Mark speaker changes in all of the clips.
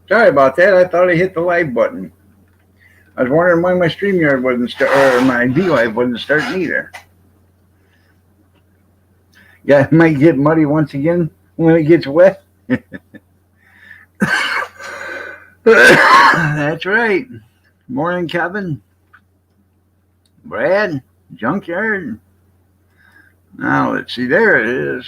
Speaker 1: Sorry about that. I thought I hit the live button. I was wondering why my StreamYard wasn't or my VLive wasn't starting either. Yeah, it might get muddy once again when it gets wet. That's right. Morning, Kevin. Brad. Junkyard. Now, let's see. There it is.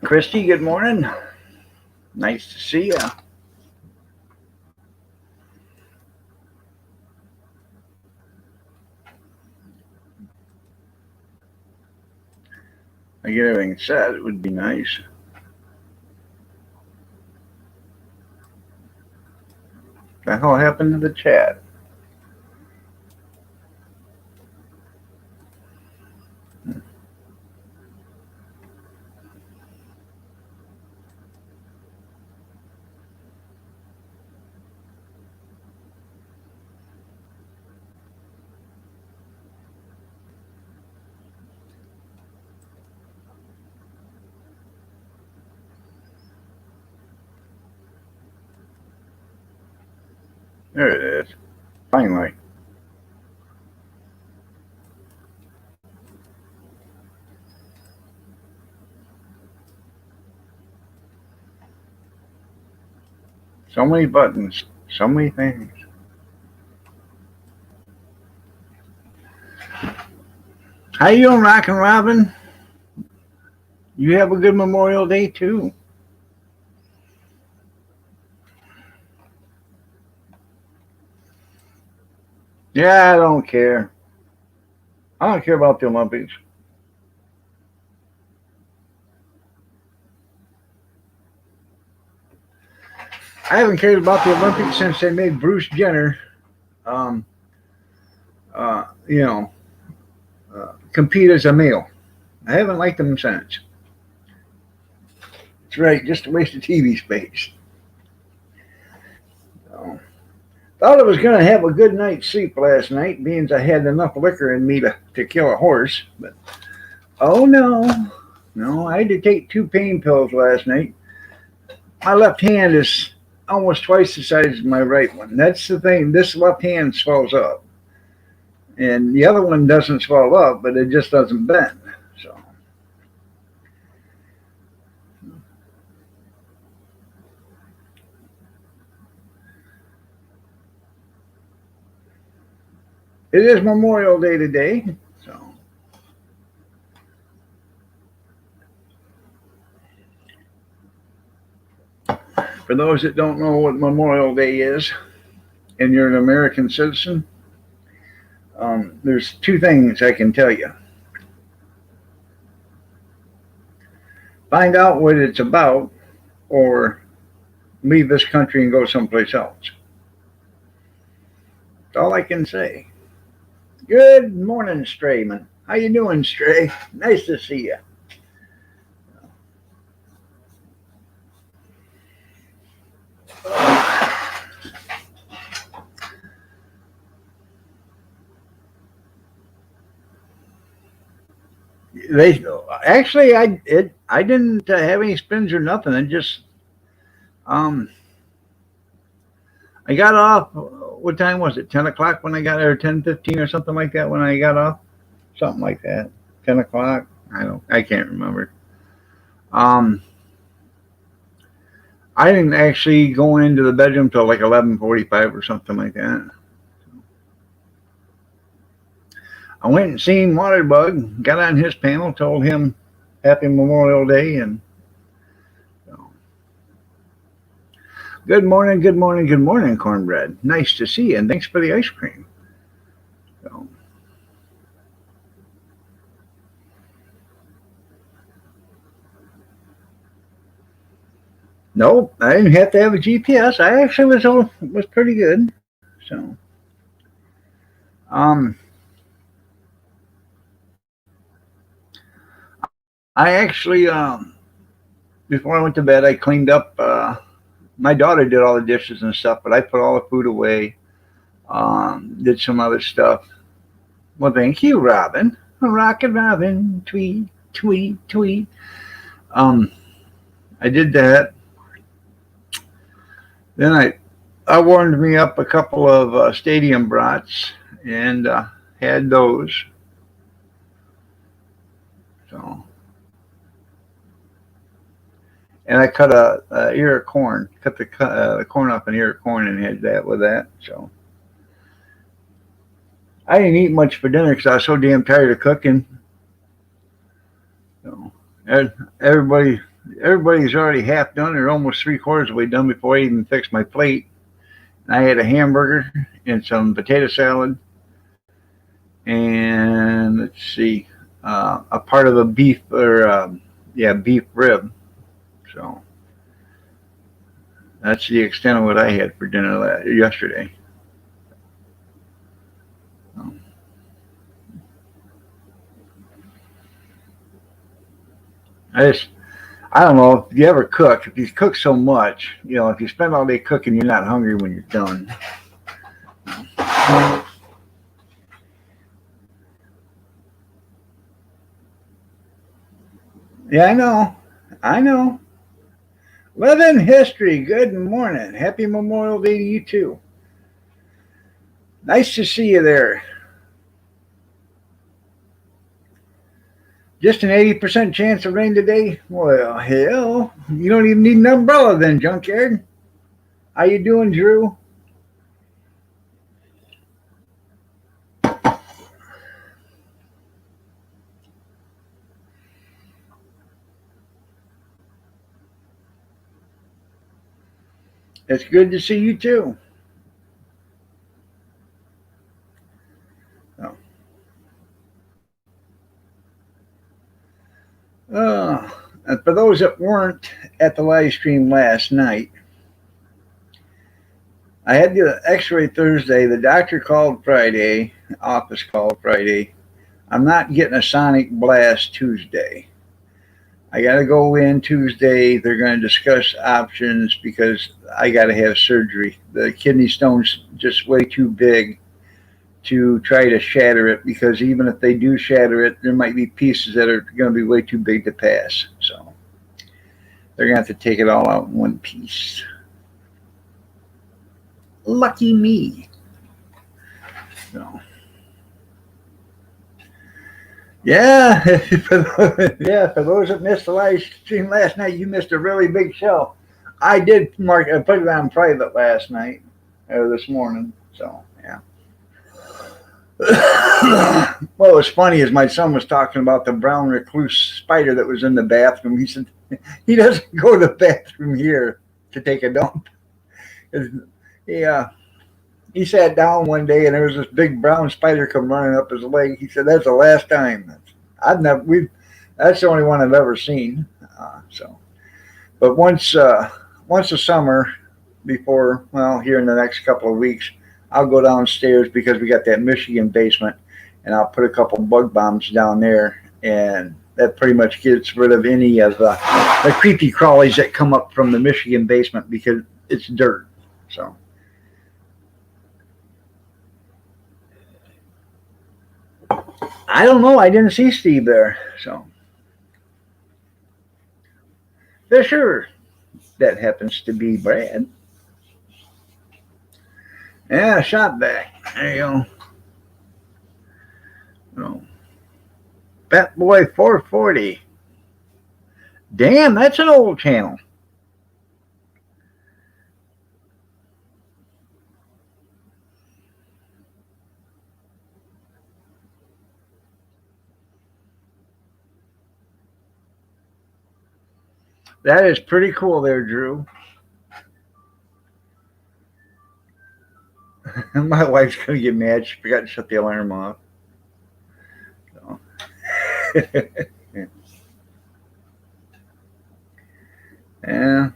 Speaker 1: Christy, good morning. Nice to see you. I get everything set. It would be nice. The hell happened to the chat? There it is. Finally. So many buttons. So many things. How you doing, Rockin' Robin? You have a good Memorial Day, too. Yeah, I don't care. I don't care about the Olympics. I haven't cared about the Olympics since they made Bruce Jenner, um, you know, compete as a male. I haven't liked them since. That's right, just a waste of TV space. So, thought I was going to have a good night's sleep last night, being I had enough liquor in me to kill a horse. But oh no, I had to take 2 pain pills last night. My left hand is almost twice the size as my right one. That's the thing. This left hand swells up, and the other one doesn't swell up, but it just doesn't bend. So it is Memorial Day today. So for those that don't know what Memorial Day is, and you're an American citizen, there's 2 things I can tell you. Find out what it's about, or leave this country and go someplace else. That's all I can say. Good morning, Strayman. How you doing, Stray? Nice to see you. They actually, I didn't have any spins or nothing. I just um I got off. What time was it? 10 o'clock when I got there, 10:15 or something like that when I got off. Something like that. 10 o'clock. I can't remember. Um, I didn't actually go into the bedroom till like 11:45 or something like that. I went and seen Waterbug. Got on his panel. Told him Happy Memorial Day and. So. Good morning, good morning, good morning, Cornbread. Nice to see you, and thanks for the ice cream. So. Nope, I didn't have to have a GPS. I actually was pretty good. So Um, I actually, before I went to bed, I cleaned up. My daughter did all the dishes and stuff, but I put all the food away. Did some other stuff. Well, thank you, Robin. Rocket Robin, tweet, tweet, tweet. Um, I did that. Then I warmed me up a couple of stadium brats and had those. So, and I cut a ear of corn, cut the corn off an ear of corn and had that with that. So I didn't eat much for dinner because I was so damn tired of cooking. So everybody, everybody's already half done or almost three quarters of the way done before I even fixed my plate. And I had a hamburger and some potato salad, and let's see, a part of a beef or yeah, beef rib. So that's the extent of what I had for dinner yesterday. So, I just I don't know if you ever cook. If you cook so much, if you spend all day cooking, you're not hungry when you're done. Yeah, I know. I know. Living history. Good morning. Happy Memorial Day to you too. Nice to see you there. Just an 80% chance of rain today? Well, hell, you don't even need an umbrella then, junkyard. How you doing, Drew? It's good to see you too. Oh. And for those that weren't at the live stream last night, I had the X-ray Thursday. The doctor called Friday. Office called Friday. I'm not getting a sonic blast Tuesday. I got to go in Tuesday. They're going to discuss options because I got to have surgery. The kidney stone's just way too big to try to shatter it because even if they do shatter it, there might be pieces that are going to be way too big to pass. So they're going to have to take it all out in one piece. Lucky me. So. Yeah, yeah. For those that missed the live stream last night, you missed a really big show. I did put it on private last night or this morning. So yeah. What was funny is my son was talking about the brown recluse spider that was in the bathroom. He said he doesn't go to the bathroom here to take a dump. Yeah, he sat down one day and there was this big brown spider come running up his leg. He said, "That's the last time. I've never. That's the only one I've ever seen." But once the summer, before here in the next couple of weeks, I'll go downstairs because we got that Michigan basement, and I'll put a couple bug bombs down there, and that pretty much gets rid of any of the creepy crawlies that come up from the Michigan basement because it's dirt. So. I don't know. I didn't see Steve there. So Fisher, that happens to be Brad. Yeah, shot back. There you go. Oh. Bat Boy 440. Damn, that's an old channel. That is pretty cool there, Drew. My wife's going to get mad. She forgot to shut the alarm off. So. Yeah.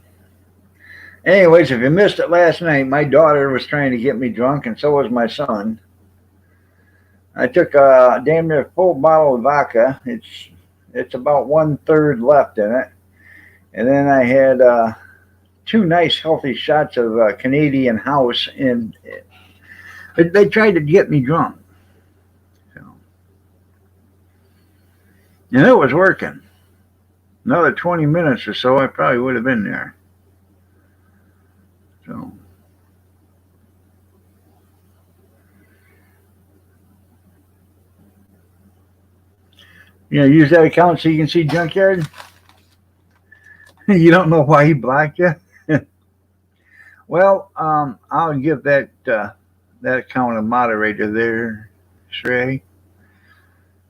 Speaker 1: Anyways, if you missed it last night, my daughter was trying to get me drunk, and so was my son. I took a damn near full bottle of vodka. It's about 1/3 left in it, and then I had two nice healthy shots of Canadian House, and they tried to get me drunk, so, and it was working. Another 20 minutes or so, I probably would have been there. So, use that account so you can see Junkyard. You don't know why he blocked you? Well, I'll give that account a moderator there, Shrey.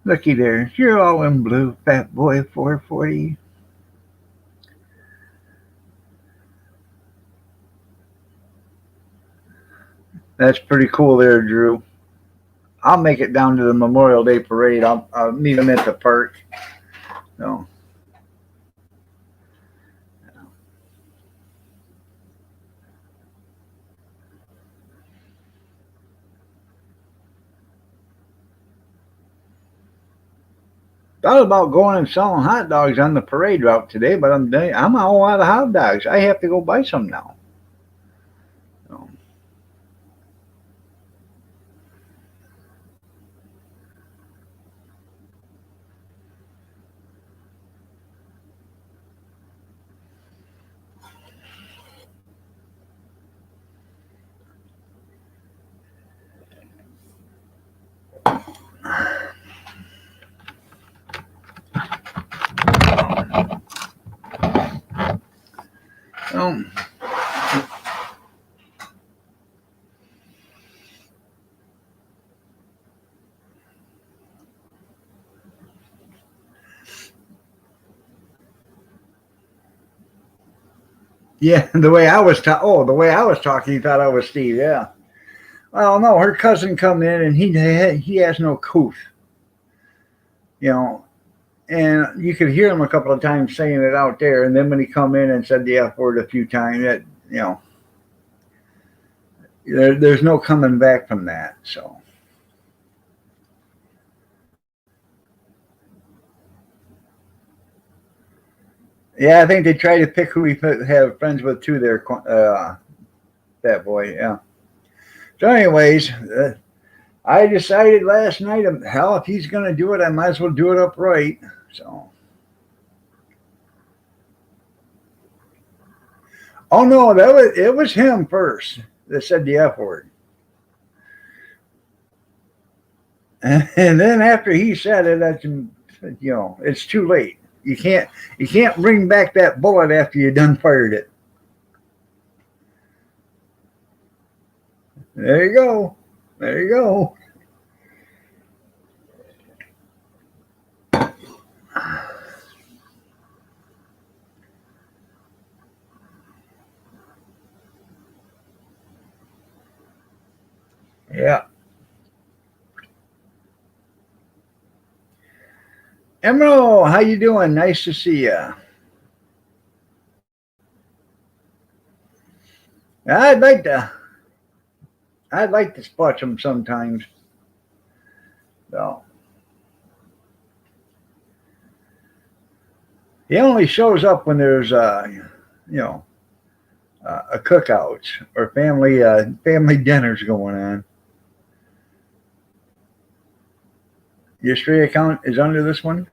Speaker 1: Looky there, you're all in blue, Fat Boy 440. That's pretty cool there, Drew. I'll make it down to the Memorial Day parade. I'll meet him at the park. So, thought about going and selling hot dogs on the parade route today, but I'm all out of hot dogs. I have to go buy some now. So, um, yeah, the way I was the way I was talking, he thought I was Steve. Yeah. Well, no, her cousin come in and he has no couth, you know, and you could hear him a couple of times saying it out there, and then when he come in and said the F word a few times, that there's no coming back from that. So yeah, I think they try to pick who he have friends with too. There, that boy. Yeah. So, anyways, I decided last night, hell, if he's gonna do it, I might as well do it upright. So, oh no, it was him first that said the F word, and then after he said it, it's too late. You can't bring back that bullet after you done fired it. There you go. There you go. Yeah. Emerald, how you doing? Nice to see you. I'd like to. I'd like to spot him sometimes. So he only shows up when there's you know a cookout or family dinners going on. Your stray account is under this one.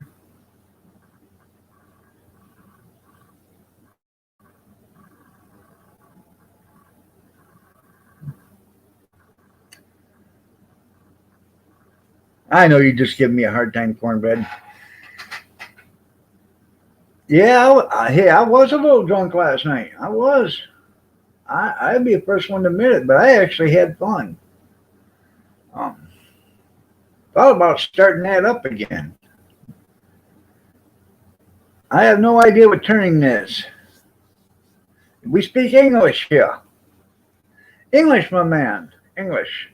Speaker 1: I know you just give me a hard time, cornbread. Yeah, hey, I was a little drunk last night. I was. I'd be the first one to admit it, but I actually had fun. Um, Thought about starting that up again. I have no idea what turning is. We speak English here. English, my man. English.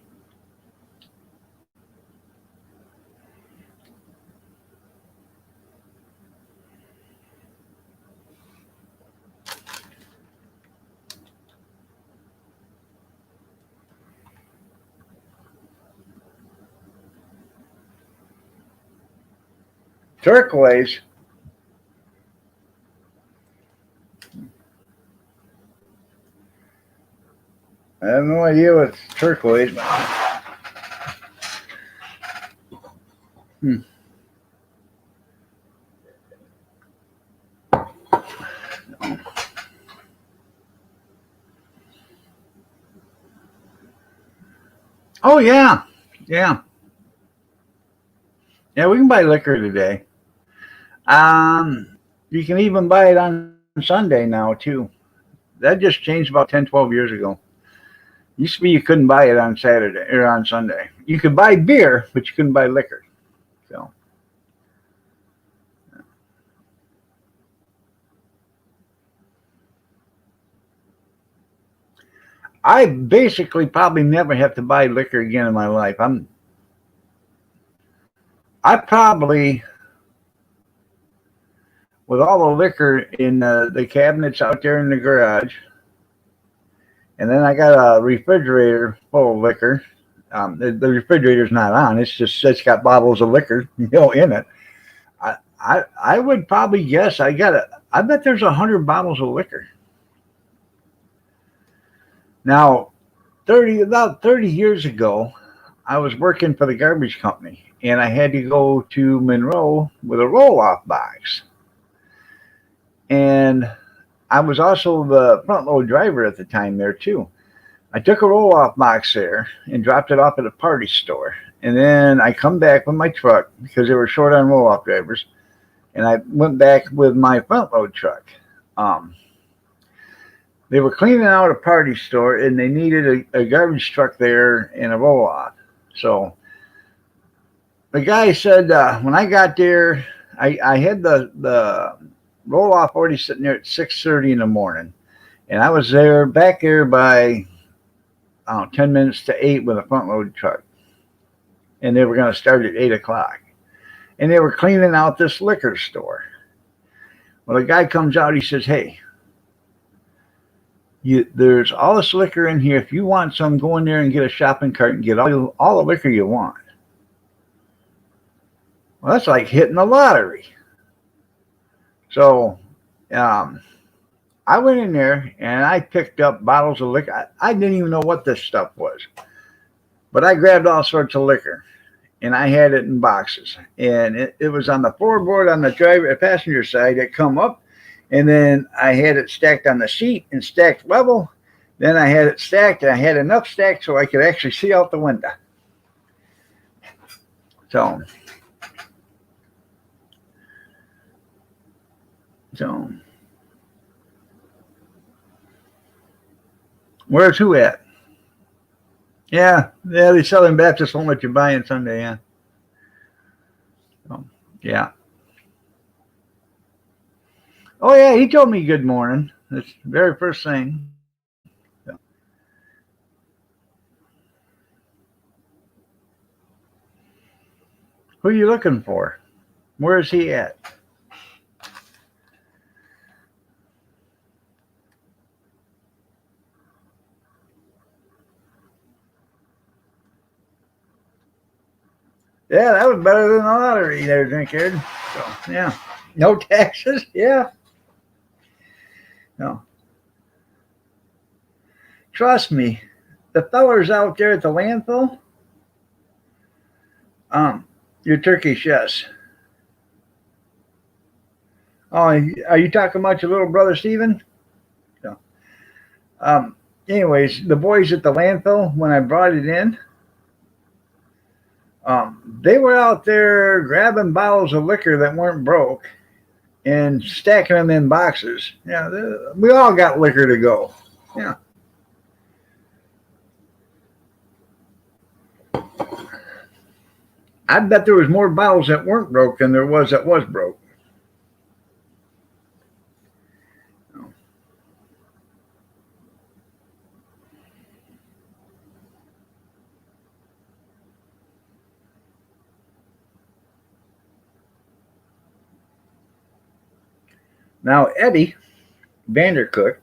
Speaker 1: Turquoise. I have no idea what's turquoise. Hmm. Oh yeah, yeah, yeah. We can buy liquor today. You can even buy it on Sunday now too. That just changed about 10, 12 years ago. Used to be you couldn't buy it on Saturday or on Sunday. You could buy beer, but you couldn't buy liquor. So I basically probably never have to buy liquor again in my life. I probably with all the liquor in the cabinets out there in the garage, and then I got a refrigerator full of liquor. The refrigerator's not on; it's got bottles of liquor, in it. I would probably guess I bet there's 100 bottles of liquor now. About 30 years ago, I was working for the garbage company, and I had to go to Monroe with a roll off box, and I was also the front load driver at the time there too. I took a roll off box there and dropped it off at a party store. And then I come back with my truck because they were short on roll off drivers. And I went back with my front load truck. Um, they were cleaning out a party store and they needed a garbage truck there and a roll off. So the guy said, when I got there, I had the roll off already sitting there at 6:30 in the morning. And I was back there by 10 minutes to 8 with a front load truck. And they were going to start at 8 o'clock. And they were cleaning out this liquor store. Well, the guy comes out, he says, hey, there's all this liquor in here. If you want some, go in there and get a shopping cart and get all the liquor you want. Well, that's like hitting the lottery. So I went in there and I picked up bottles of liquor. I didn't even know what this stuff was, but I grabbed all sorts of liquor and I had it in boxes. And it was on the floorboard on the passenger side. It come up, and then I had it stacked on the seat and stacked level. Then I had it stacked, and I had enough stacked so I could actually see out the window. So where's who at? Yeah, the Southern Baptists won't let you buy on Sunday, yeah. So, yeah. Oh, yeah, he told me good morning. That's the very first thing. So. Who are you looking for? Where is he at? Yeah, that was better than the lottery there, Drinkyard. So, yeah. No taxes? Yeah. No. Trust me, the fellers out there at the landfill, you're Turkish, yes. Oh, are you talking about your little brother, Steven? No. Anyways, the boys at the landfill, when I brought it in, they were out there grabbing bottles of liquor that weren't broke and stacking them in boxes. Yeah, we all got liquor to go. Yeah. I bet there was more bottles that weren't broke than there was that was broke. Now Eddie Vandercook,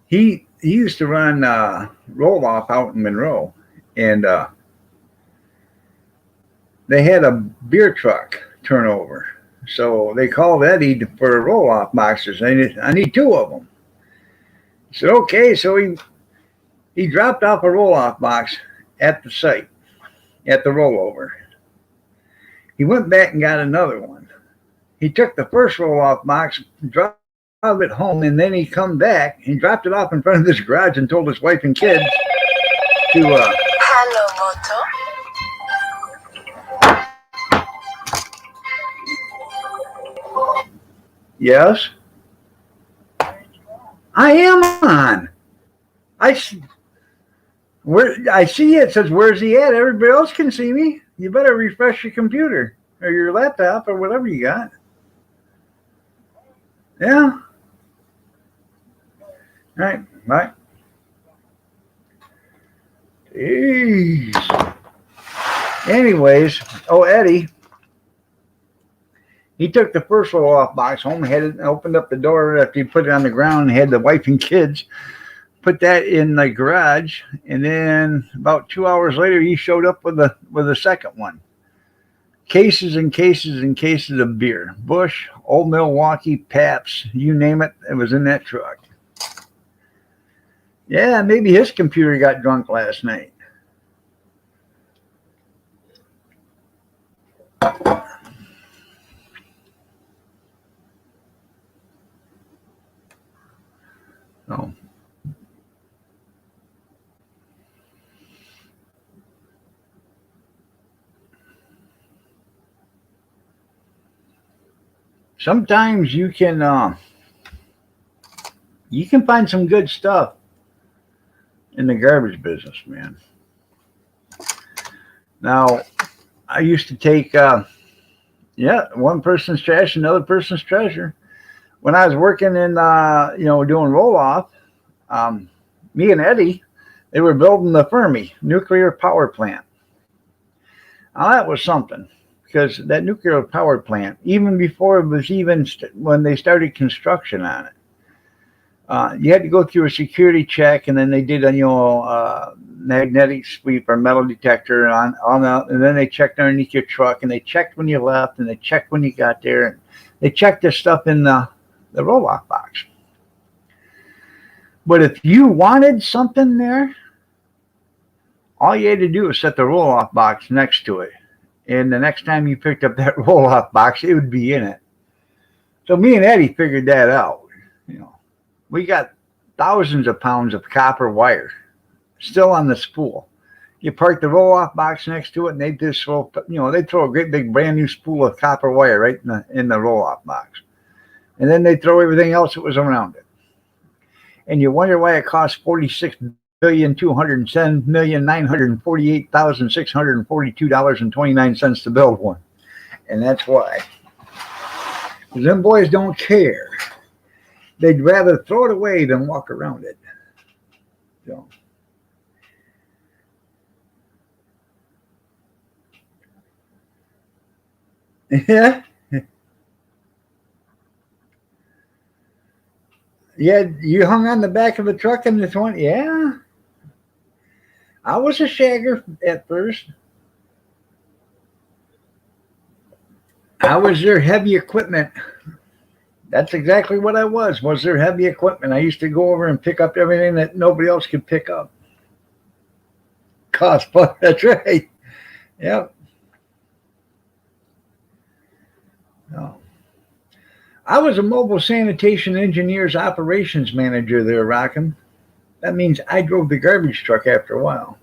Speaker 1: he used to run roll off out in Monroe, and they had a beer truck turnover. So they called Eddie for roll-off boxes. I need two of them. He said, okay. So he dropped off a roll-off box at the site, at the rollover. He went back and got another one. He took the first roll-off box, dropped it home, and then he come back. He dropped it off in front of this garage and told his wife and kids to
Speaker 2: Hello, Moto.
Speaker 1: Yes, I am on. I see it says where's he at? Everybody else can see me. You better refresh your computer or your laptop or whatever you got. Yeah. All right. Bye. Jeez. Anyways, Eddie, he took the first roll-off box home, had it, opened up the door after he put it on the ground, and had the wife and kids put that in the garage, and then about 2 hours later, he showed up with a second one. Cases and cases and cases of beer. Busch, Old Milwaukee, Pabst, you name it, it was in that truck. Yeah, maybe his computer got drunk last night. Oh. Sometimes you can find some good stuff in the garbage business, man. Now, I used to take one person's trash, another person's treasure. When I was working in doing roll-off, me and Eddie, they were building the Fermi nuclear power plant. Now that was something, because that nuclear power plant, even before it was when they started construction on it, you had to go through a security check, and then they did a magnetic sweep or metal detector and then they checked underneath your truck, and they checked when you left, and they checked when you got there, and they checked this stuff in the roll-off box. But if you wanted something there, all you had to do was set the roll-off box next to it. And the next time you picked up that roll-off box, it would be in it. So me and Eddie figured that out. We got thousands of pounds of copper wire still on the spool. You park the roll-off box next to it, and they just they throw a great big brand new spool of copper wire right in the roll-off box. And then they throw everything else that was around it. And you wonder why it costs $46,210,948,642.29 to build one. And that's why. Because them boys don't care. They'd rather throw it away than walk around it. So. Yeah. Yeah, you hung on the back of the truck in this one? Yeah. I was a shagger at first. I was their heavy equipment. That's exactly what I was their heavy equipment. I used to go over and pick up everything that nobody else could pick up. Cost, that's right. Yep. No. I was a mobile sanitation engineer's operations manager there, Rockin'. That means I drove the garbage truck after a while.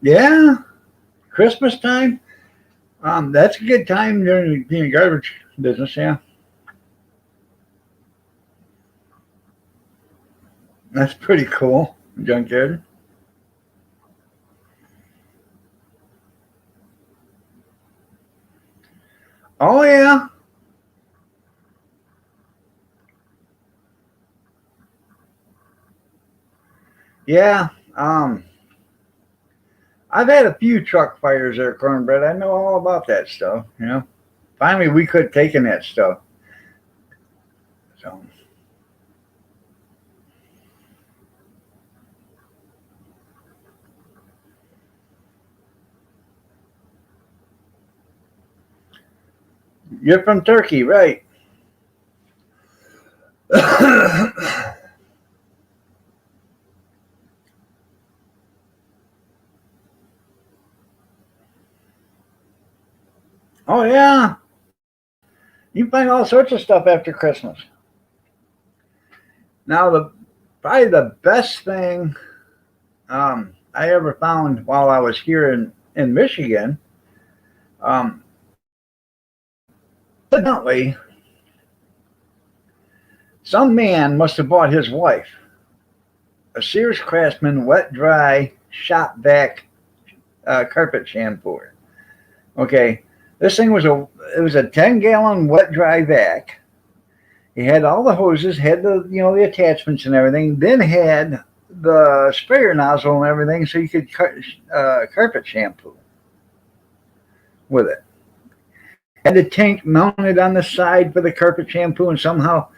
Speaker 1: Yeah, Christmas time. That's a good time during the garbage business. Yeah, that's pretty cool, junkyard. Oh yeah. Yeah. I've had a few truck fires there, Cornbread. I know all about that stuff. Finally, we quit taking that stuff. So. You're from Turkey, right? Oh, yeah. You find all sorts of stuff after Christmas. Now, probably the best thing I ever found while I was here in Michigan, um, evidently, some man must have bought his wife a Sears Craftsman wet dry shop vac carpet shampooer. Okay, this thing was a 10-gallon wet dry vac. It had all the hoses, had the attachments and everything. Then had the sprayer nozzle and everything, so you could carpet shampoo with it. Had the tank mounted on the side for the carpet shampoo, and somehow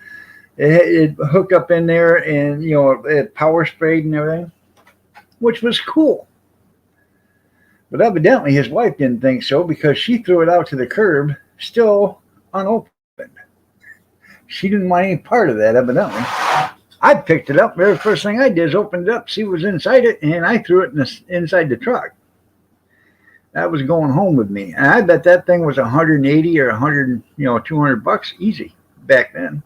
Speaker 1: it hooked up in there, and it power sprayed and everything, which was cool. But evidently his wife didn't think so, because she threw it out to the curb, still unopened. She didn't want any part of that, evidently. I picked it up. Very first thing I did is opened it up, see what was inside it, and I threw it inside the truck. That was going home with me. And I bet that thing was 180 or 100, $200 easy back then.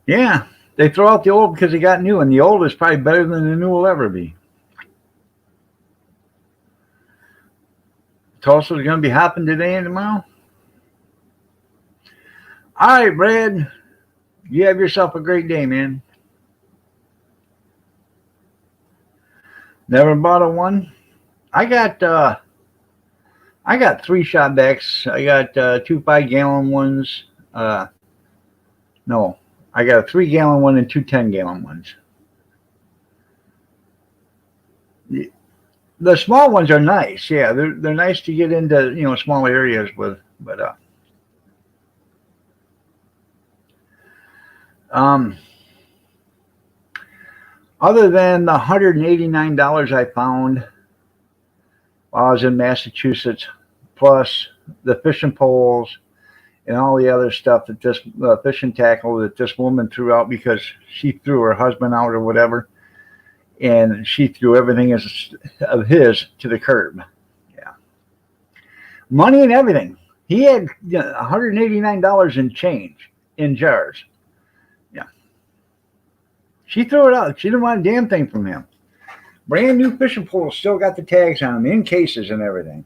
Speaker 1: Yeah, they throw out the old because they got new, and the old is probably better than the new will ever be. Tulsa's going to be hopping today and tomorrow. All right, Brad. You have yourself a great day, man. Never bought a one. I got 3 shop vacs. I got 2 5-gallon ones. No, I got a 3-gallon one and 2 10-gallon ones. The small ones are nice. Yeah, they're nice to get into small areas with. But other than the $189 I found while I was in Massachusetts, plus the fishing poles and all the other stuff that this fishing tackle that this woman threw out because she threw her husband out or whatever, and she threw everything of his to the curb. Yeah, money and everything. He had $189 in change in jars. Yeah, she threw it out. She didn't want a damn thing from him. Brand new fishing poles, still got the tags on them, in cases and everything.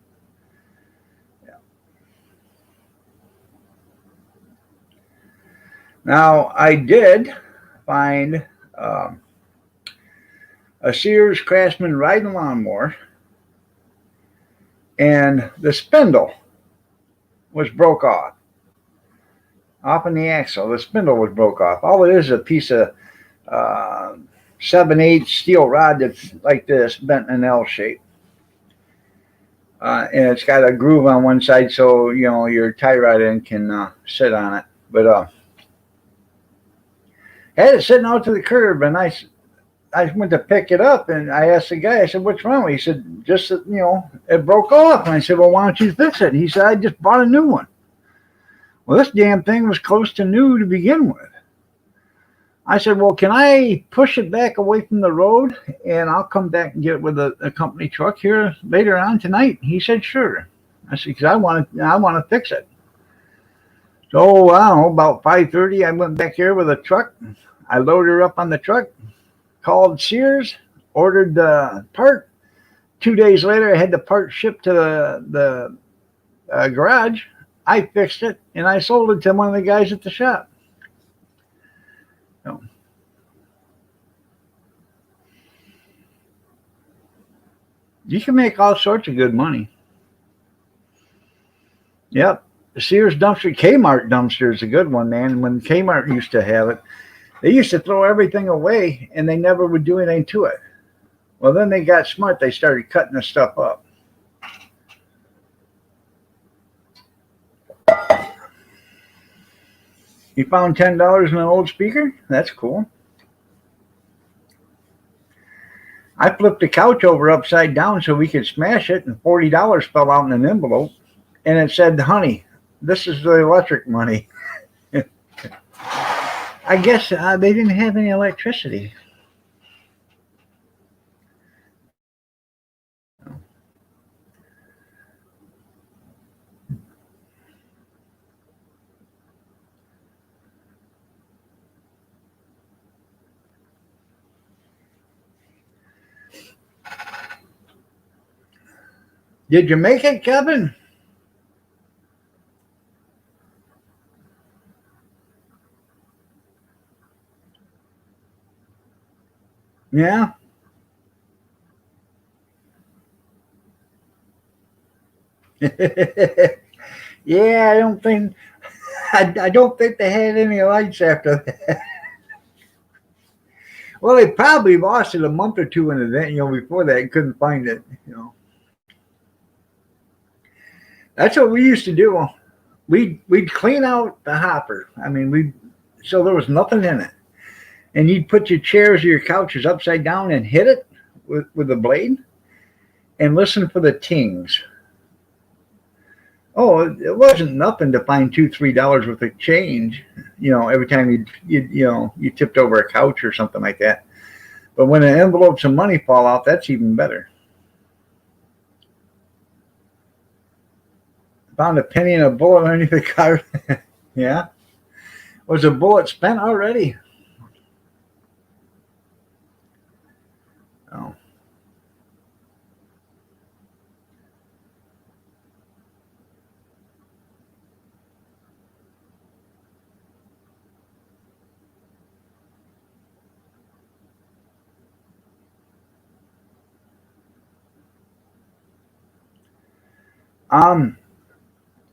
Speaker 1: Yeah. Now, I did find a Sears Craftsman riding lawnmower, and the spindle was broke off in the axle. The spindle was broke off. All it is a piece of 7/8 steel rod that's like this, bent in an L shape. And it's got a groove on one side so your tie rod end can sit on it. But had it sitting out to the curb, and I went to pick it up, and I asked the guy, I said, "What's wrong with it?" He said, "Just it broke off." And I said, "Well, why don't you fix it?" And he said, "I just bought a new one." Well, this damn thing was close to new to begin with. I said, "Well, can I push it back away from the road, and I'll come back and get it with a company truck here later on tonight?" He said, "Sure." I said, "Because I want to fix it." So I don't know, about 5:30, I went back here with a truck. I loaded her up on the truck, called Sears, ordered the part. 2 days later, I had the part shipped to the garage. I fixed it, and I sold it to one of the guys at the shop. So, you can make all sorts of good money. Yep. The Sears dumpster, Kmart dumpster is a good one, man. When Kmart used to have it, they used to throw everything away, and they never would do anything to it. Well, then they got smart. They started cutting the stuff up. You found $10 in an old speaker? That's cool. I flipped the couch over upside down so we could smash it, and $40 fell out in an envelope. And it said, honey, this is the electric money. I guess they didn't have any electricity. Did you make it, Kevin? Yeah. Yeah, I don't think I don't think they had any lights after that. Well, they probably lost it a month or two in advance, before that, and couldn't find it. That's what we used to do. We'd clean out the hopper. I mean, so there was nothing in it, and you'd put your chairs or your couches upside down and hit it with a blade, and listen for the tings. Oh, it wasn't nothing to find $2-3 worth of change, every time you tipped over a couch or something like that. But when an envelopes of money fall out, that's even better. Found a penny and a bullet underneath the car. Yeah. Was the bullet spent already? Oh.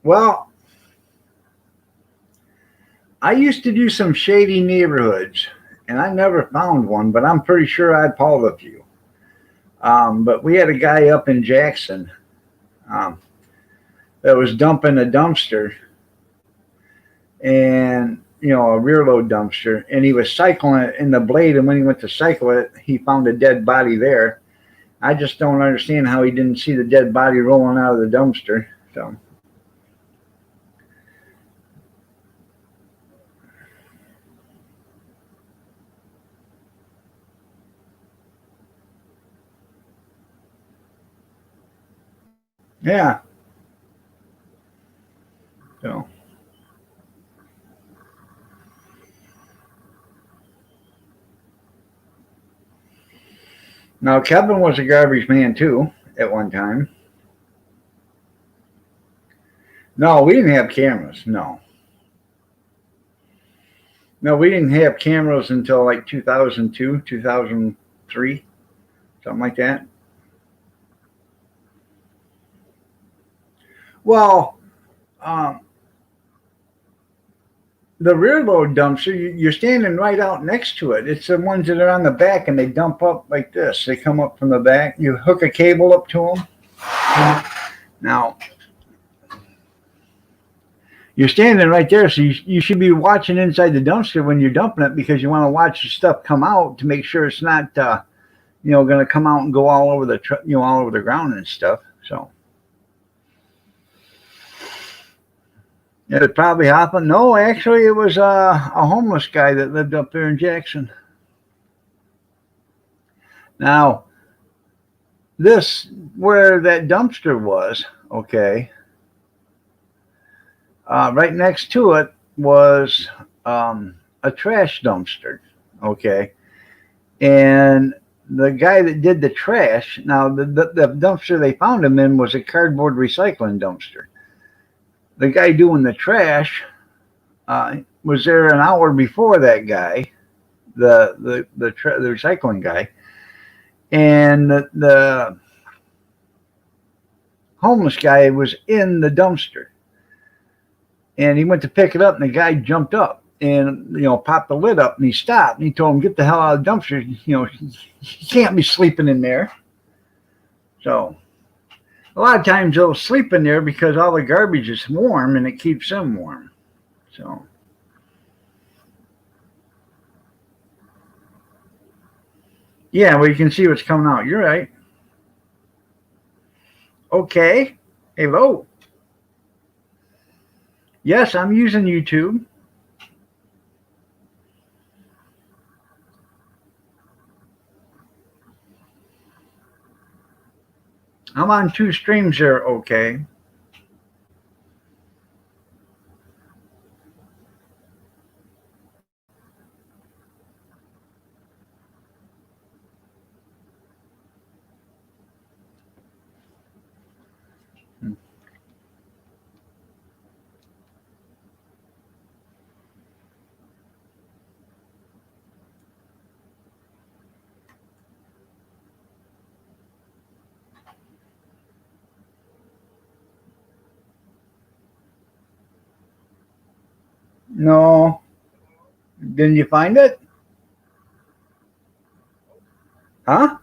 Speaker 1: Well, I used to do some shady neighborhoods, and I never found one, but I'm pretty sure I pulled a few. But we had a guy up in Jackson um, that was dumping a dumpster, and a rear load dumpster, and he was cycling it in the blade, and when he went to cycle it, he found a dead body there. I just don't understand how he didn't see the dead body rolling out of the dumpster. So. Yeah. So. Now, Kevin was a garbage man too at one time. No, we didn't have cameras. No. No, we didn't have cameras until like 2002, 2003, something like that. Well, um, the rear load dumpster, you're standing right out next to it. It's the ones that are on the back, and they dump up like this. They come up from the back. You hook a cable up to them. Now, you're standing right there, so you should be watching inside the dumpster when you're dumping it, because you want to watch the stuff come out to make sure it's not, going to come out and go all over all over the ground and stuff. So. It probably happened. No, actually, it was a homeless guy that lived up there in Jackson. Now, where that dumpster was, okay, right next to it was a trash dumpster, okay, and the guy that did the trash, now the dumpster they found him in was a cardboard recycling dumpster. The guy doing the trash was there an hour before that guy, the recycling guy, and the homeless guy was in the dumpster, and he went to pick it up, and the guy jumped up, and popped the lid up, and he stopped, and he told him, "Get the hell out of the dumpster. You can't be sleeping in there." So a lot of times they'll sleep in there because all the garbage is warm and it keeps them warm. So yeah, well, you can see what's coming out. You're right. Okay. Hello. Yes, I'm using YouTube. I'm on two streams there. Okay. No. Didn't you find it? Huh?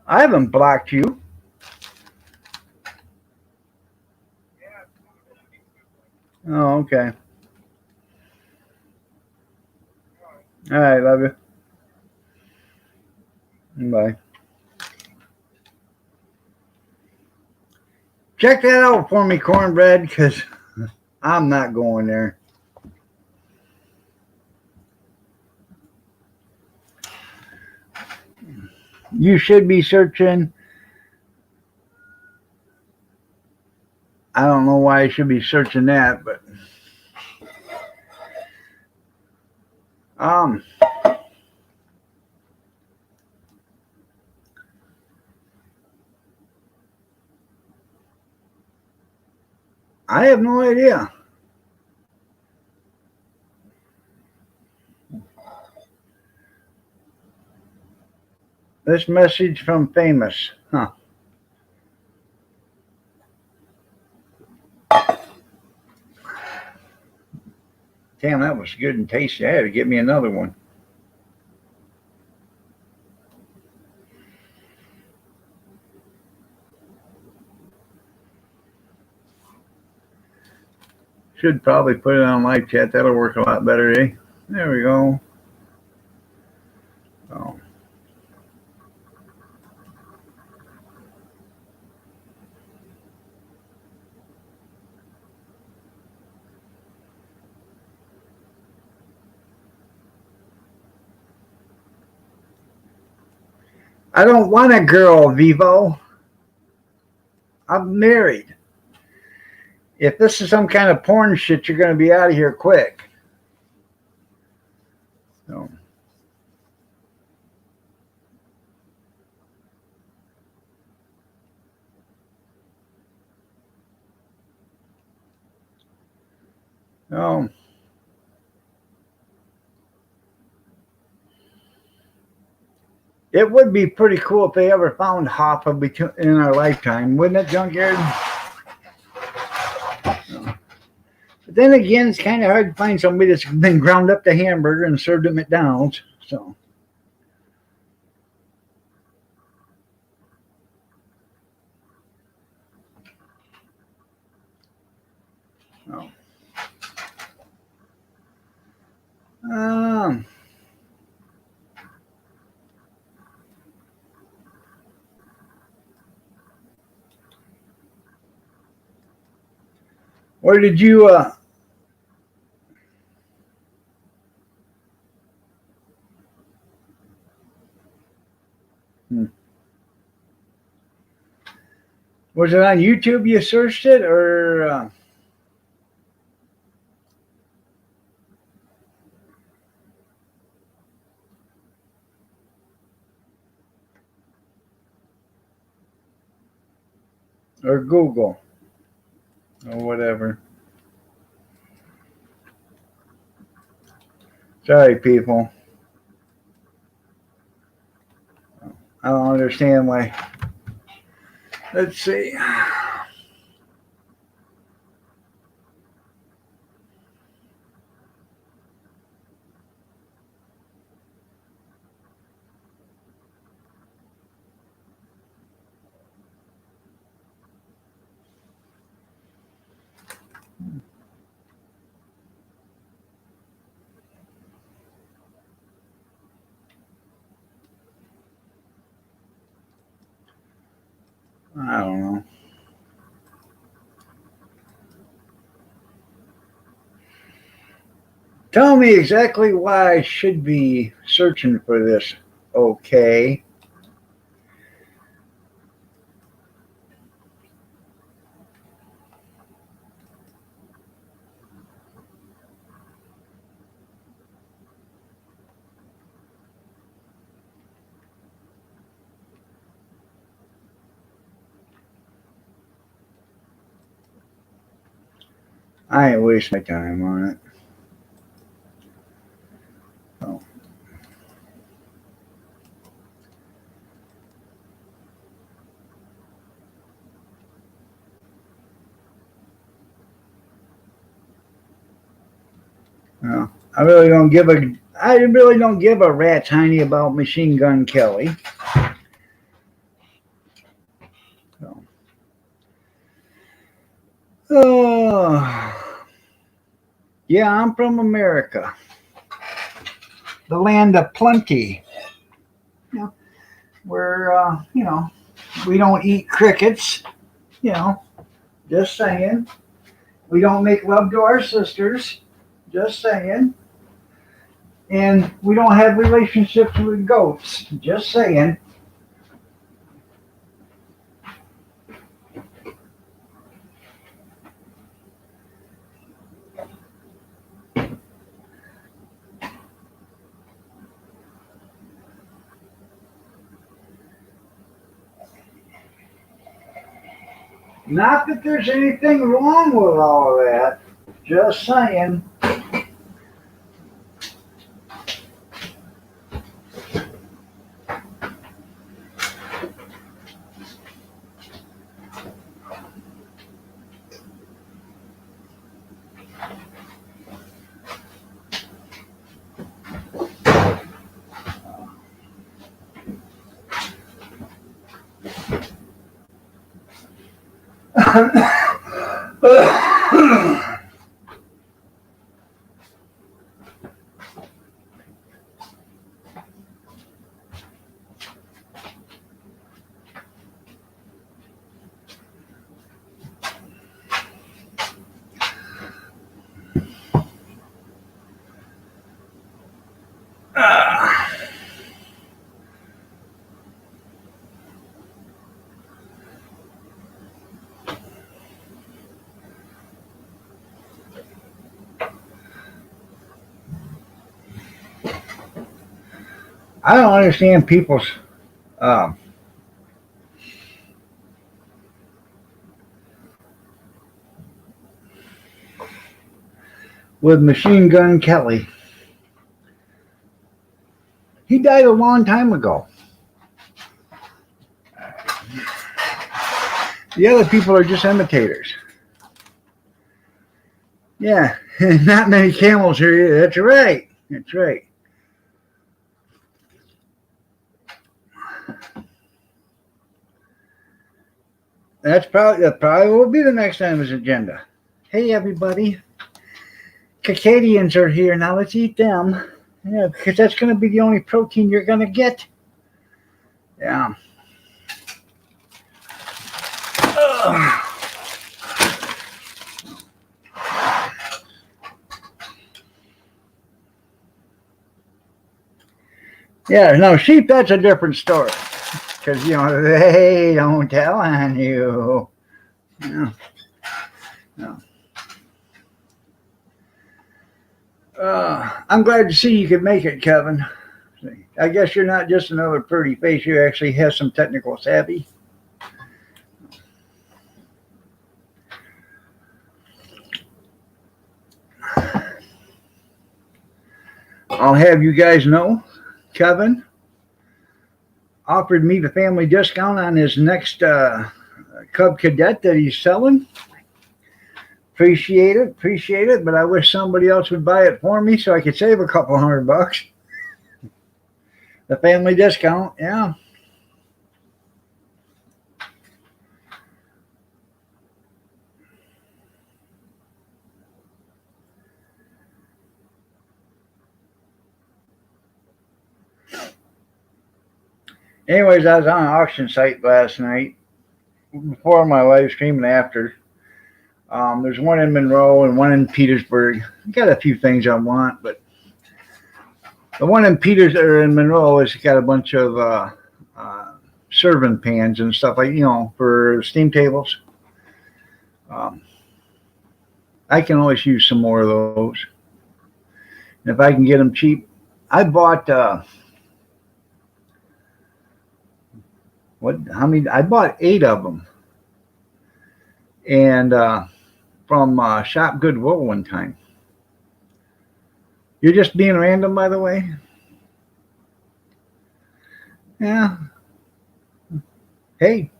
Speaker 1: I haven't blocked you. Oh, okay. All right, love you. Bye. Check that out for me, cornbread, because I'm not going there. You should be searching. I don't know why I should be searching that, but um, I have no idea. This message from famous. Huh. Damn, that was good and tasty. I had to get me another one. Should probably put it on live chat. That'll work a lot better, eh? There we go. Oh. I don't want a girl, Vivo. I'm married. If this is some kind of porn shit, you're going to be out of here quick. So. Oh. It would be pretty cool if they ever found Hoffa in our lifetime, wouldn't it, Junkyard? But then again, it's kind of hard to find somebody that's been ground up to hamburger and served at McDonald's. So. Oh. Um. Where did you? Was it on YouTube you searched it, or Google or whatever? Sorry, people. I don't understand why. Let's see. don't know. Tell me exactly why I should be searching for this. Okay. I ain't waste my time on it. Oh. Well, I really don't give a rat's hiney about Machine Gun Kelly. So. Oh, yeah, I'm from America, the land of plenty. You know, where we don't eat crickets. You know, just saying. We don't make love to our sisters. Just saying. And we don't have relationships with goats. Just saying. Not that there's anything wrong with all of that. Just saying. I don't understand people's um, with Machine Gun Kelly. He died a long time ago. The other people are just imitators. Yeah, not many camels here either. That's right. That's right. That probably will be the next on his agenda. Hey everybody, Cacadians are here now. Let's eat them. Yeah, because that's going to be the only protein you're going to get. Yeah. Ugh. Yeah, no, sheep, that's a different story. Because, they don't tell on you. Yeah. No. I'm glad to see you could make it, Kevin. I guess you're not just another pretty face. You actually have some technical savvy. I'll have you guys know, Kevin offered me the family discount on his next Cub Cadet that he's selling. Appreciate it, but I wish somebody else would buy it for me so I could save a couple $100. The family discount, yeah. Anyways, I was on an auction site last night, before my live stream and after. There's one in Monroe and one in Petersburg. Got a few things I want, but the one in in Monroe has got a bunch of serving pans and stuff like for steam tables. Um, I can always use some more of those. And if I can get them cheap, I bought what? How many? I bought 8 of them, and from Shop Goodwill one time. You're just being random, by the way. Yeah. Hey,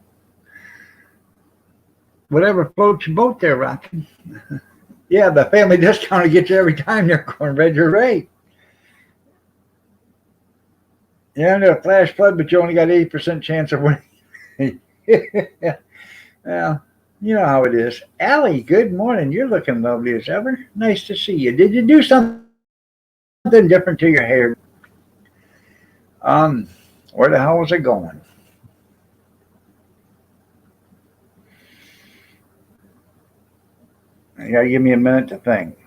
Speaker 1: whatever floats your boat there, Rocky. Yeah, the family discount will get you every time there, Cornbread. You're right. Yeah, under a flash flood, but you only got 80% chance of winning. Yeah, you know how it is. Allie, good morning. You're looking lovely as ever. Nice to see you. Did you do something different to your hair? Where the hell was it going? You gotta give me a minute to think.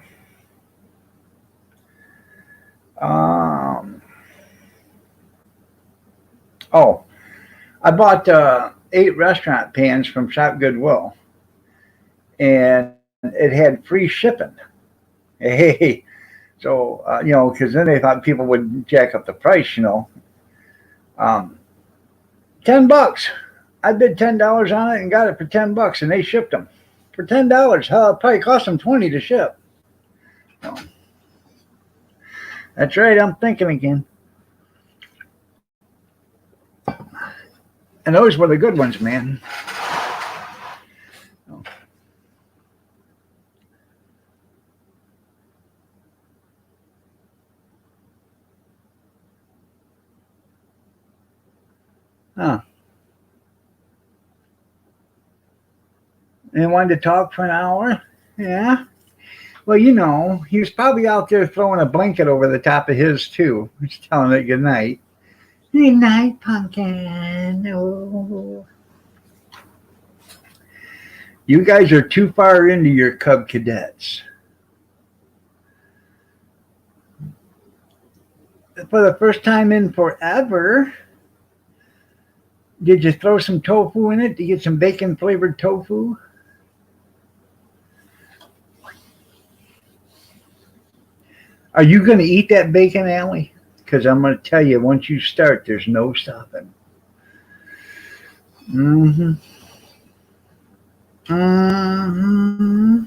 Speaker 1: Um, oh, I bought 8 restaurant pans from Shop Goodwill, and it had free shipping. Hey, so because then they thought people would jack up the price. Um, $10. I bid $10 on it and got it for $10, and they shipped them for $10. Hell, it probably cost them 20 to ship. So, that's right. I'm thinking again. And those were the good ones, man. Huh. And wanted to talk for an hour? Yeah. Well, he was probably out there throwing a blanket over the top of his, too. He's telling it good night. Good night, pumpkin. Oh. You guys are too far into your Cub Cadets. For the first time in forever, did you throw some tofu in it to get some bacon flavored tofu? Are you going to eat that bacon, Allie? Because I'm going to tell you, once you start, there's no stopping. Mm-hmm. Mm-hmm.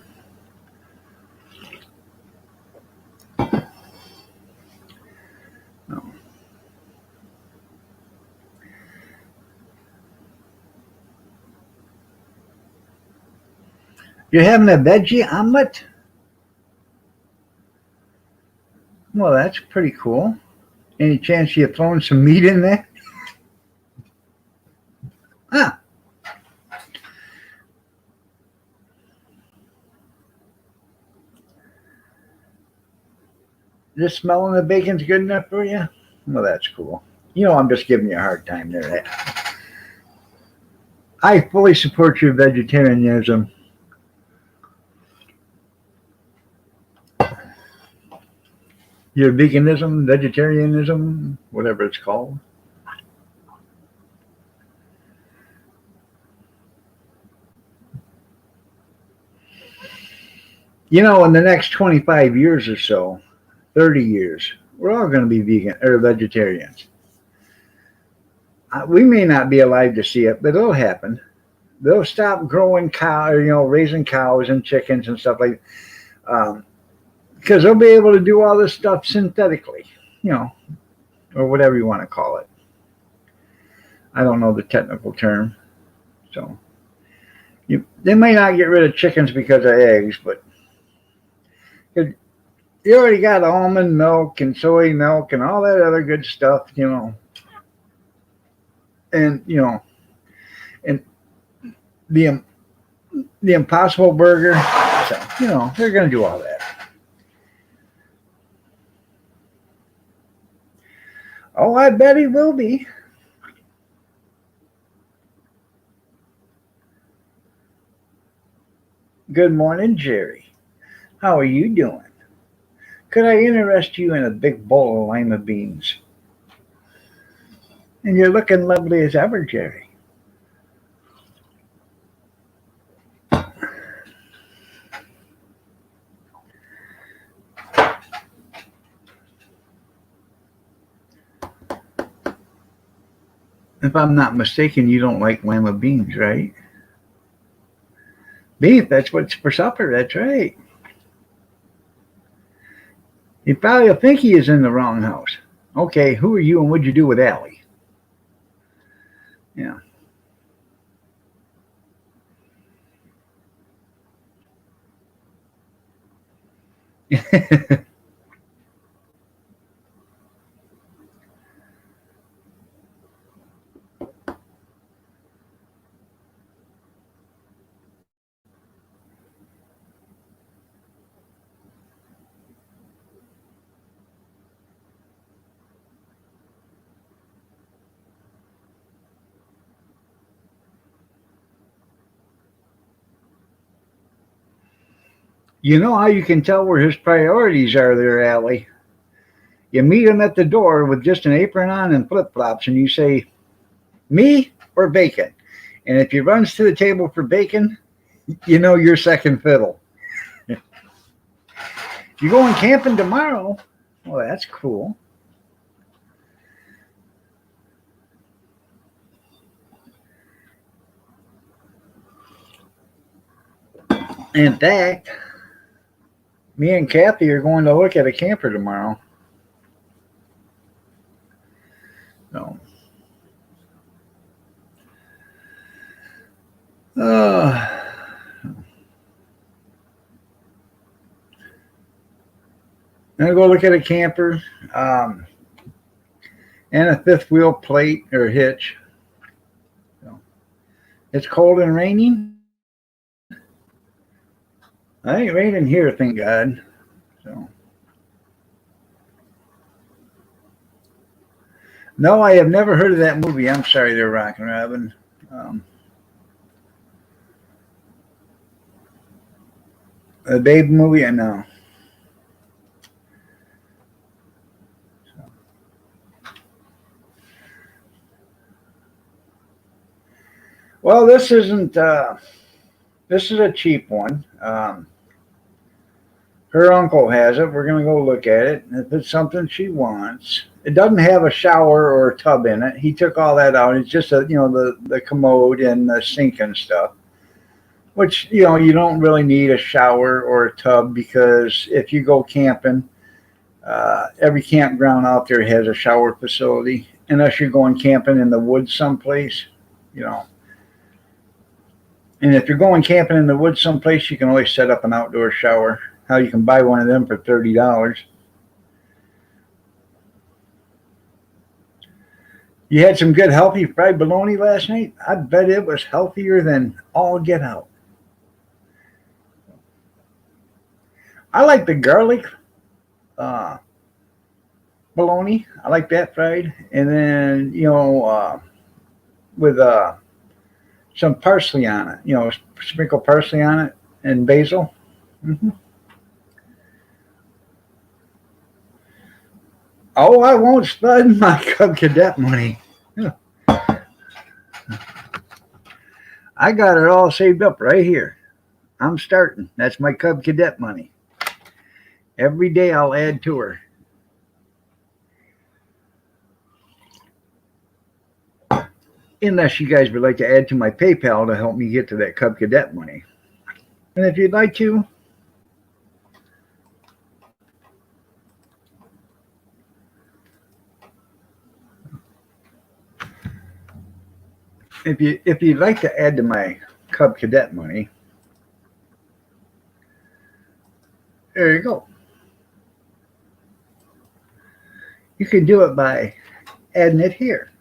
Speaker 1: No. You're having a veggie omelet? Well, that's pretty cool. Any chance you're throwing some meat in there? Ah. Just smelling the bacon's good enough for you? Well, that's cool. I'm just giving you a hard time there. I fully support your vegetarianism. Your veganism, vegetarianism, whatever it's called. In the next 25 years or so, 30 years, we're all going to be vegan or vegetarians. We may not be alive to see it, but it'll happen. They'll stop growing raising cows and chickens and stuff like that. Because they'll be able to do all this stuff synthetically, or whatever you want to call it. I don't know the technical term. So they may not get rid of chickens because of eggs, but you already got almond milk and soy milk and all that other good stuff, and and the Impossible Burger. So they're going to do all that. Oh, I bet he will be. Good morning, Jerry. How are you doing? Could I interest you in a big bowl of lima beans? And you're looking lovely as ever, Jerry. If I'm not mistaken, you don't like lima beans, right? Beef, that's what's for supper, that's right. You probably think he is in the wrong house. Okay, who are you and what'd you do with Allie? Yeah. You know how you can tell where his priorities are there, Allie? You meet him at the door with just an apron on and flip flops, and you say, me or bacon? And if he runs to the table for bacon, you know you're second fiddle. You going camping tomorrow? Well, that's cool. In fact, me and Kathy are going to look at a camper tomorrow. So, uh, I'm gonna go look at a camper and a fifth wheel plate or hitch. So, it's cold and raining. I ain't raining here, thank God. So, no, I have never heard of that movie. I'm sorry, there, Rockin' Robin. Um, the Babe movie, I know. Well, this isn't. This is a cheap one. Her uncle has it. We're gonna go look at it. If it's something she wants, it doesn't have a shower or a tub in it. He took all that out. It's just the commode and the sink and stuff. Which you don't really need a shower or a tub because if you go camping, every campground out there has a shower facility. Unless you're going camping in the woods someplace, you know. And if you're going camping in the woods someplace, you can always set up an outdoor shower. How you can buy one of them for $30. You had some good healthy fried bologna last night. I bet it was healthier than all get out. I like the garlic uh, bologna. I like that fried, and then with some parsley on it. Sprinkle parsley on it and basil. Hmm. Oh, I won't spend my Cub Cadet money. I got it all saved up right here. I'm starting. That's my Cub Cadet money. Every day I'll add to her. Unless you guys would like to add to my PayPal to help me get to that Cub Cadet money. And if you'd like to, if you'd like to add to my Cub Cadet money, there you go. You can do it by adding it here.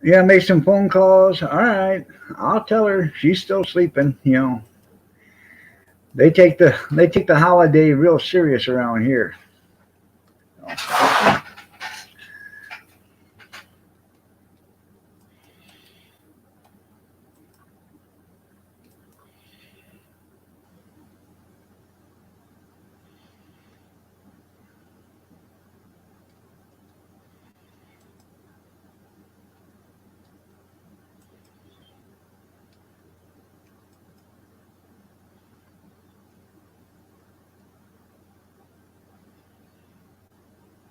Speaker 1: You gotta make some phone calls. All right, I'll tell her she's still sleeping. They take the holiday real serious around here.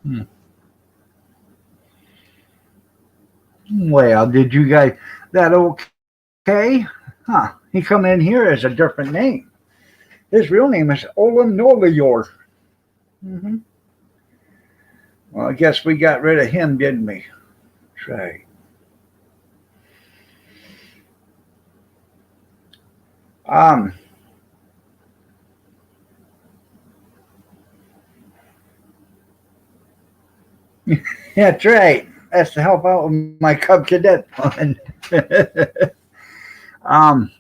Speaker 1: Hmm. Well, did you guys that okay? Huh? He come in here as a different name. His real name is Olin Nolior. Mm-hmm. Well, I guess we got rid of him, didn't we? That's right. Um, that's right. That's to help out with my Cub Cadet fund. um,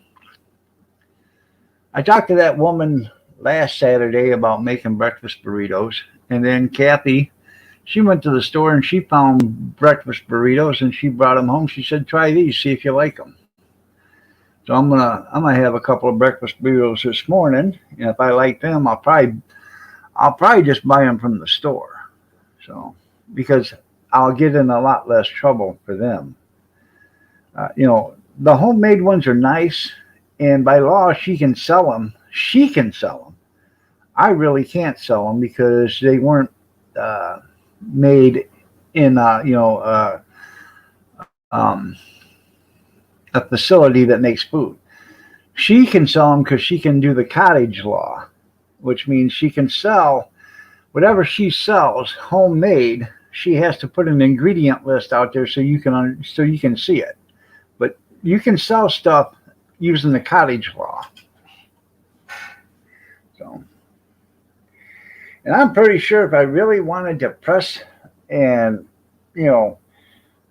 Speaker 1: I talked to that woman last Saturday about making breakfast burritos, and then Kathy, she went to the store and she found breakfast burritos and she brought them home. She said, "Try these, see if you like them." So I'm gonna have a couple of breakfast burritos this morning, and if I like them, I'll probably just buy them from the store. So because I'll get in a lot less trouble for them. The homemade ones are nice, and by law she can sell them. She can sell them. I really can't sell them because they weren't made in um, a facility that makes food. She can sell them because she can do the cottage law, which means she can sell whatever she sells homemade. She has to put an ingredient list out there so you can see it. But you can sell stuff using the cottage law. So, and I'm pretty sure if I really wanted to press and you know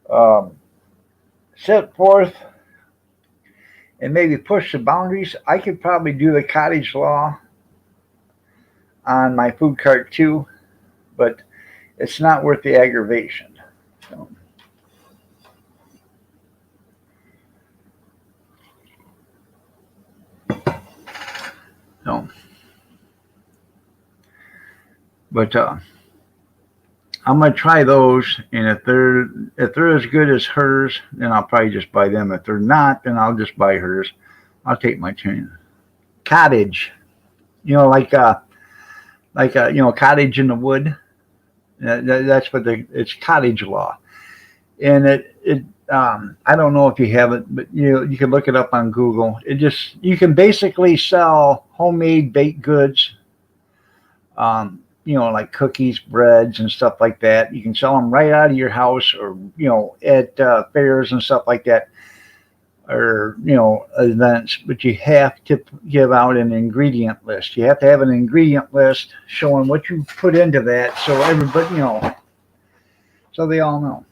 Speaker 1: um, set forth and maybe push the boundaries, I could probably do the cottage law on my food cart too. But it's not worth the aggravation. So, so but I'm gonna try those, and if they're as good as hers, then I'll probably just buy them. If they're not, then I'll just buy hers. I'll take my chance. Cottage, like cottage in the wood. That's what it's cottage law, and I don't know if you have it, but you can look it up on Google. You can basically sell homemade baked goods, like cookies, breads, and stuff like that. You can sell them right out of your house, or at fairs and stuff like that, or events. But you have to give out an ingredient list. You have to have an ingredient list showing what you put into that, so everybody, so they all know.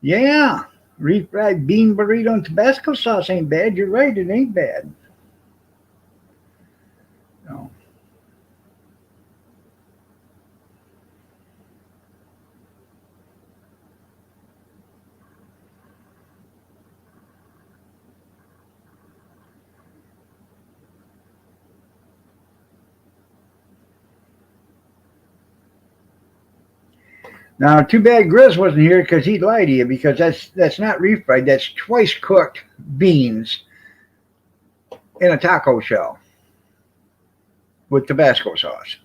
Speaker 1: Yeah, refried bean burrito and Tabasco sauce ain't bad. You're right, it ain't bad. No. Now, too bad Grizz wasn't here because he'd lie to you because that's not refried. That's twice cooked beans in a taco shell with Tabasco sauce.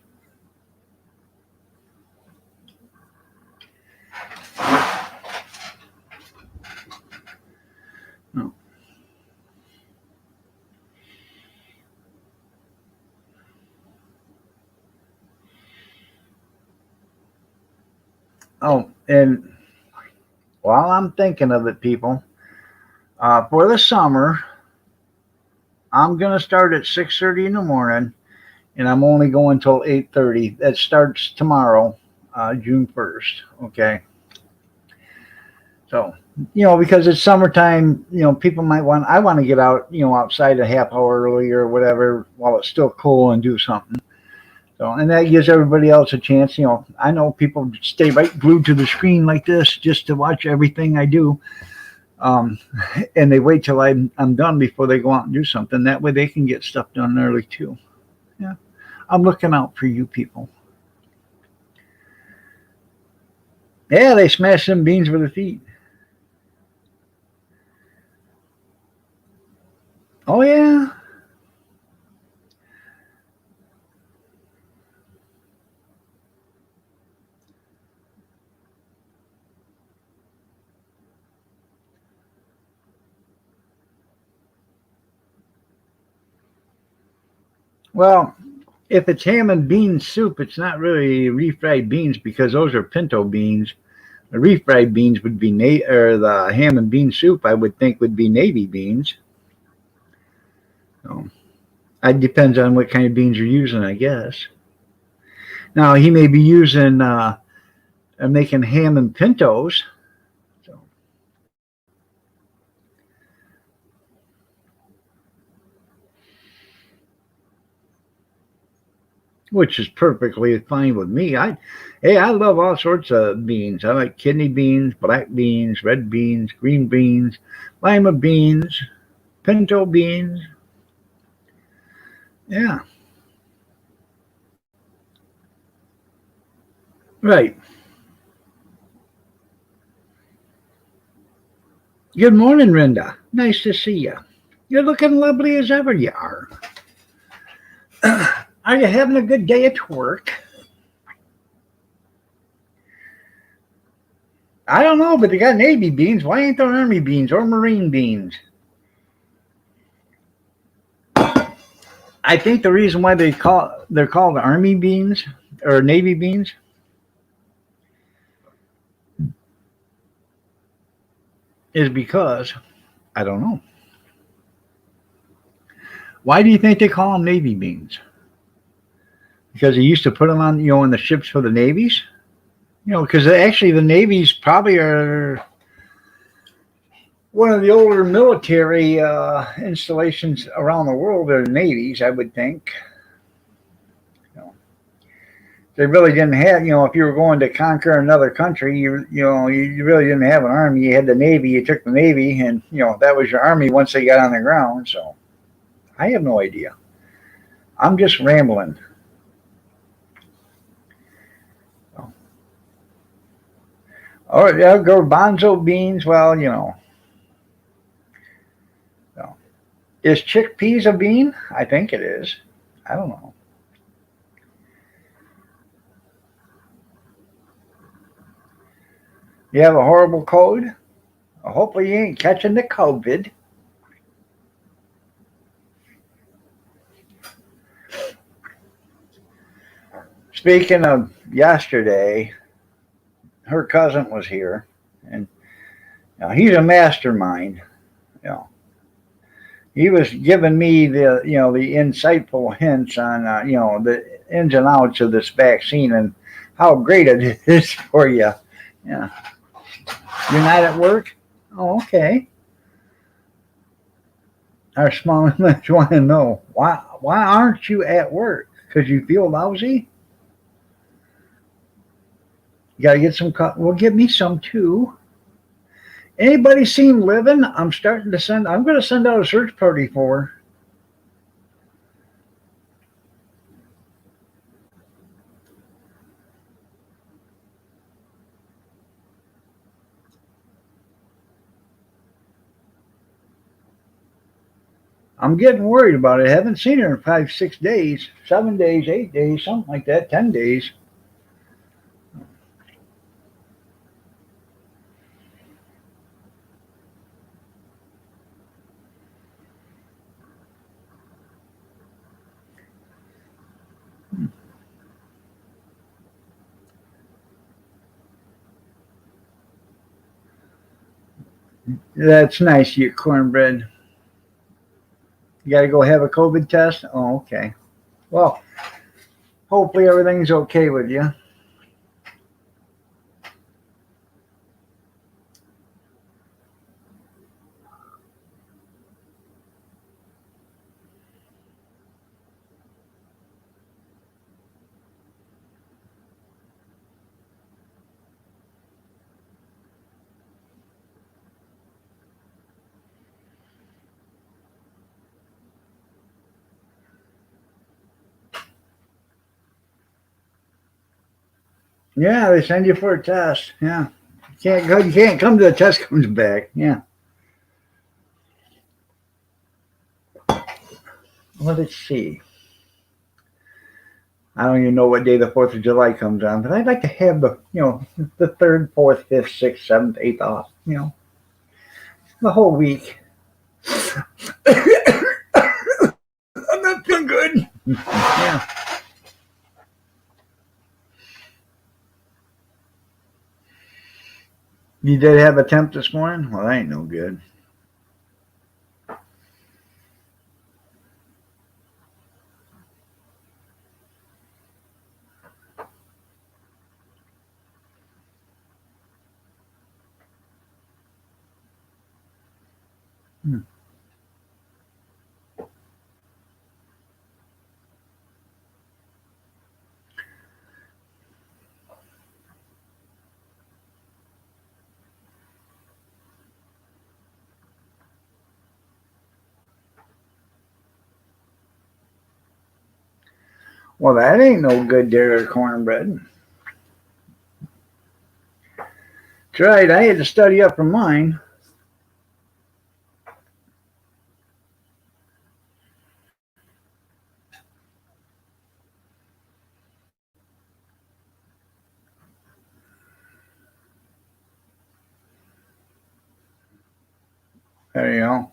Speaker 1: Oh, and while I'm thinking of it, people, for the summer, I'm gonna start at 6:30 in the morning, and I'm only going till 8:30. That starts tomorrow, June 1st. Okay, so because it's summertime, people might want. I want to get out, outside a half hour early or whatever while it's still cool and do something. So, and that gives everybody else a chance. I know people stay right glued to the screen like this just to watch everything I do. Um, and they wait till I'm done before they go out and do something. That way they can get stuff done early too. Yeah, I'm looking out for you people. Yeah, they smash them beans with their feet. Oh yeah. Well, if it's ham and bean soup, it's not really refried beans because those are pinto beans. The refried beans would be or the ham and bean soup. I would think would be navy beans. So it depends on what kind of beans you're using, I guess. Now he may be using making ham and pintos, so, which is perfectly fine with me. I love all sorts of beans. I like kidney beans, black beans, red beans, green beans, lima beans, pinto beans. Yeah, right. Good morning, Rinda. Nice to see you. You're looking lovely as ever. You are. Are you having a good day at work? I don't know, but they got navy beans. Why ain't there army beans or marine beans? I think the reason why they're called army beans or navy beans is because I don't know. Why do you think they call them navy beans? Because they used to put them on, in the ships for the navies. Because actually the navies probably are one of the older military installations around the world. Are navies, I would think. You know, they really didn't have, if you were going to conquer another country, you really didn't have an army. You had the navy. You took the navy, and that was your army once they got on the ground. So I have no idea. I'm just rambling. So, or yeah, garbanzo beans. Well, so, is chickpeas a bean? I think it is. I don't know. You have a horrible cold. Hopefully, you ain't catching the COVID. Speaking of yesterday, her cousin was here, and he's a mastermind. You know, he was giving me the insightful hints on the ins and outs of this vaccine and how great it is for you. Yeah, you're not at work. Oh, okay. Our small limbs want to know why aren't you at work? Because you feel lousy. You gotta get some. Well, give me some too. Anybody seen Living? I'm starting to send. I'm going to send out a search party for her. I'm getting worried about it. I haven't seen her in 5, 6 days, 7 days, 8 days, something like that, 10 days. That's nice. You get cornbread. You got to go have a COVID test. Oh, okay. Well, hopefully everything's okay with you. Yeah, they send you for a test. Yeah. Can't go. You can't come to the test. Comes back. Yeah. Well, let's see. I don't even know what day the 4th of July comes on, but I'd like to have the third, fourth, fifth, sixth, seventh, eighth off. The whole week. I'm not feeling good. Yeah. You did have a temp this morning? Well, that ain't no good. Hmm. Well, that ain't no good there, cornbread. That's right. I had to study up for mine. There you go.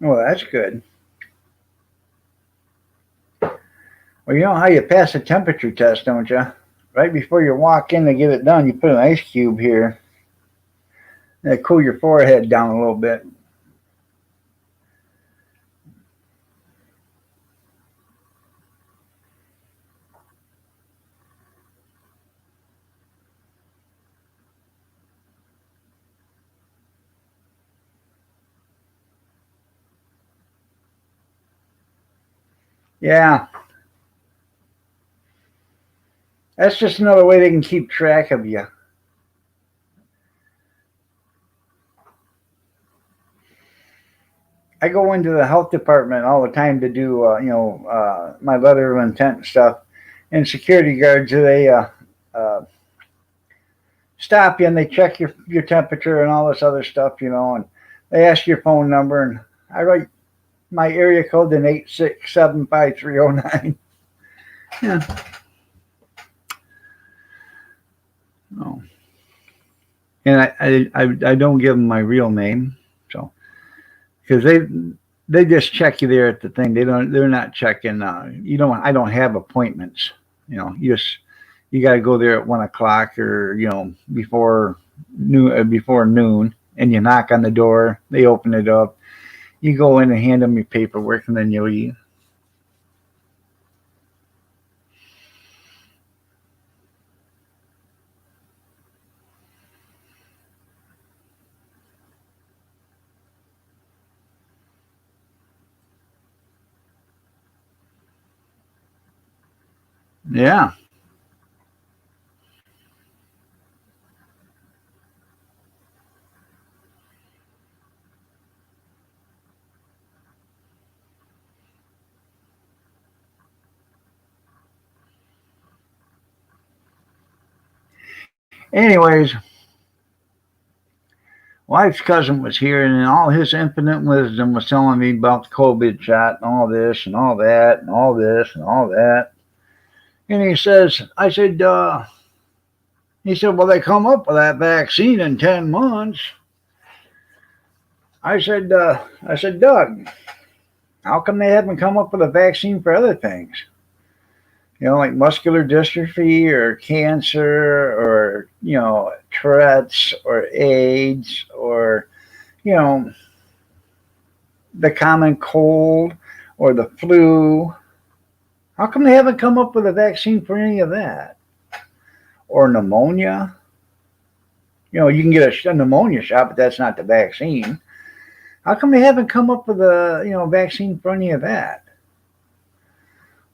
Speaker 1: Well, that's good. Well, you know how you pass a temperature test, don't you? Right before you walk in to get it done, you put an ice cube here. And cool your forehead down a little bit. Yeah, that's just another way they can keep track of you. I go into the health department all the time to do, my letter of intent and stuff. And security guards, uh, stop you and they check your temperature and all this other stuff. And they ask your phone number. And I write my area code in 8675309. Yeah. Oh. And I don't give them my real name. So, because they just check you there at the thing. They're not checking. I don't have appointments. You got to go there at 1 o'clock or before noon, and you knock on the door. They open it up. You go in and hand them your paperwork, and then you leave. Yeah. Anyways, wife's cousin was here, and in all his infinite wisdom was telling me about the COVID shot and all this and all that and all this and all that. And he said, well, they come up with that vaccine in 10 months. I said, Doug, how come they haven't come up with a vaccine for other things? Like muscular dystrophy or cancer or, Tourette's or AIDS or, you know, the common cold or the flu. How come they haven't come up with a vaccine for any of that? Or pneumonia? You can get a pneumonia shot, but that's not the vaccine. How come they haven't come up with a vaccine for any of that?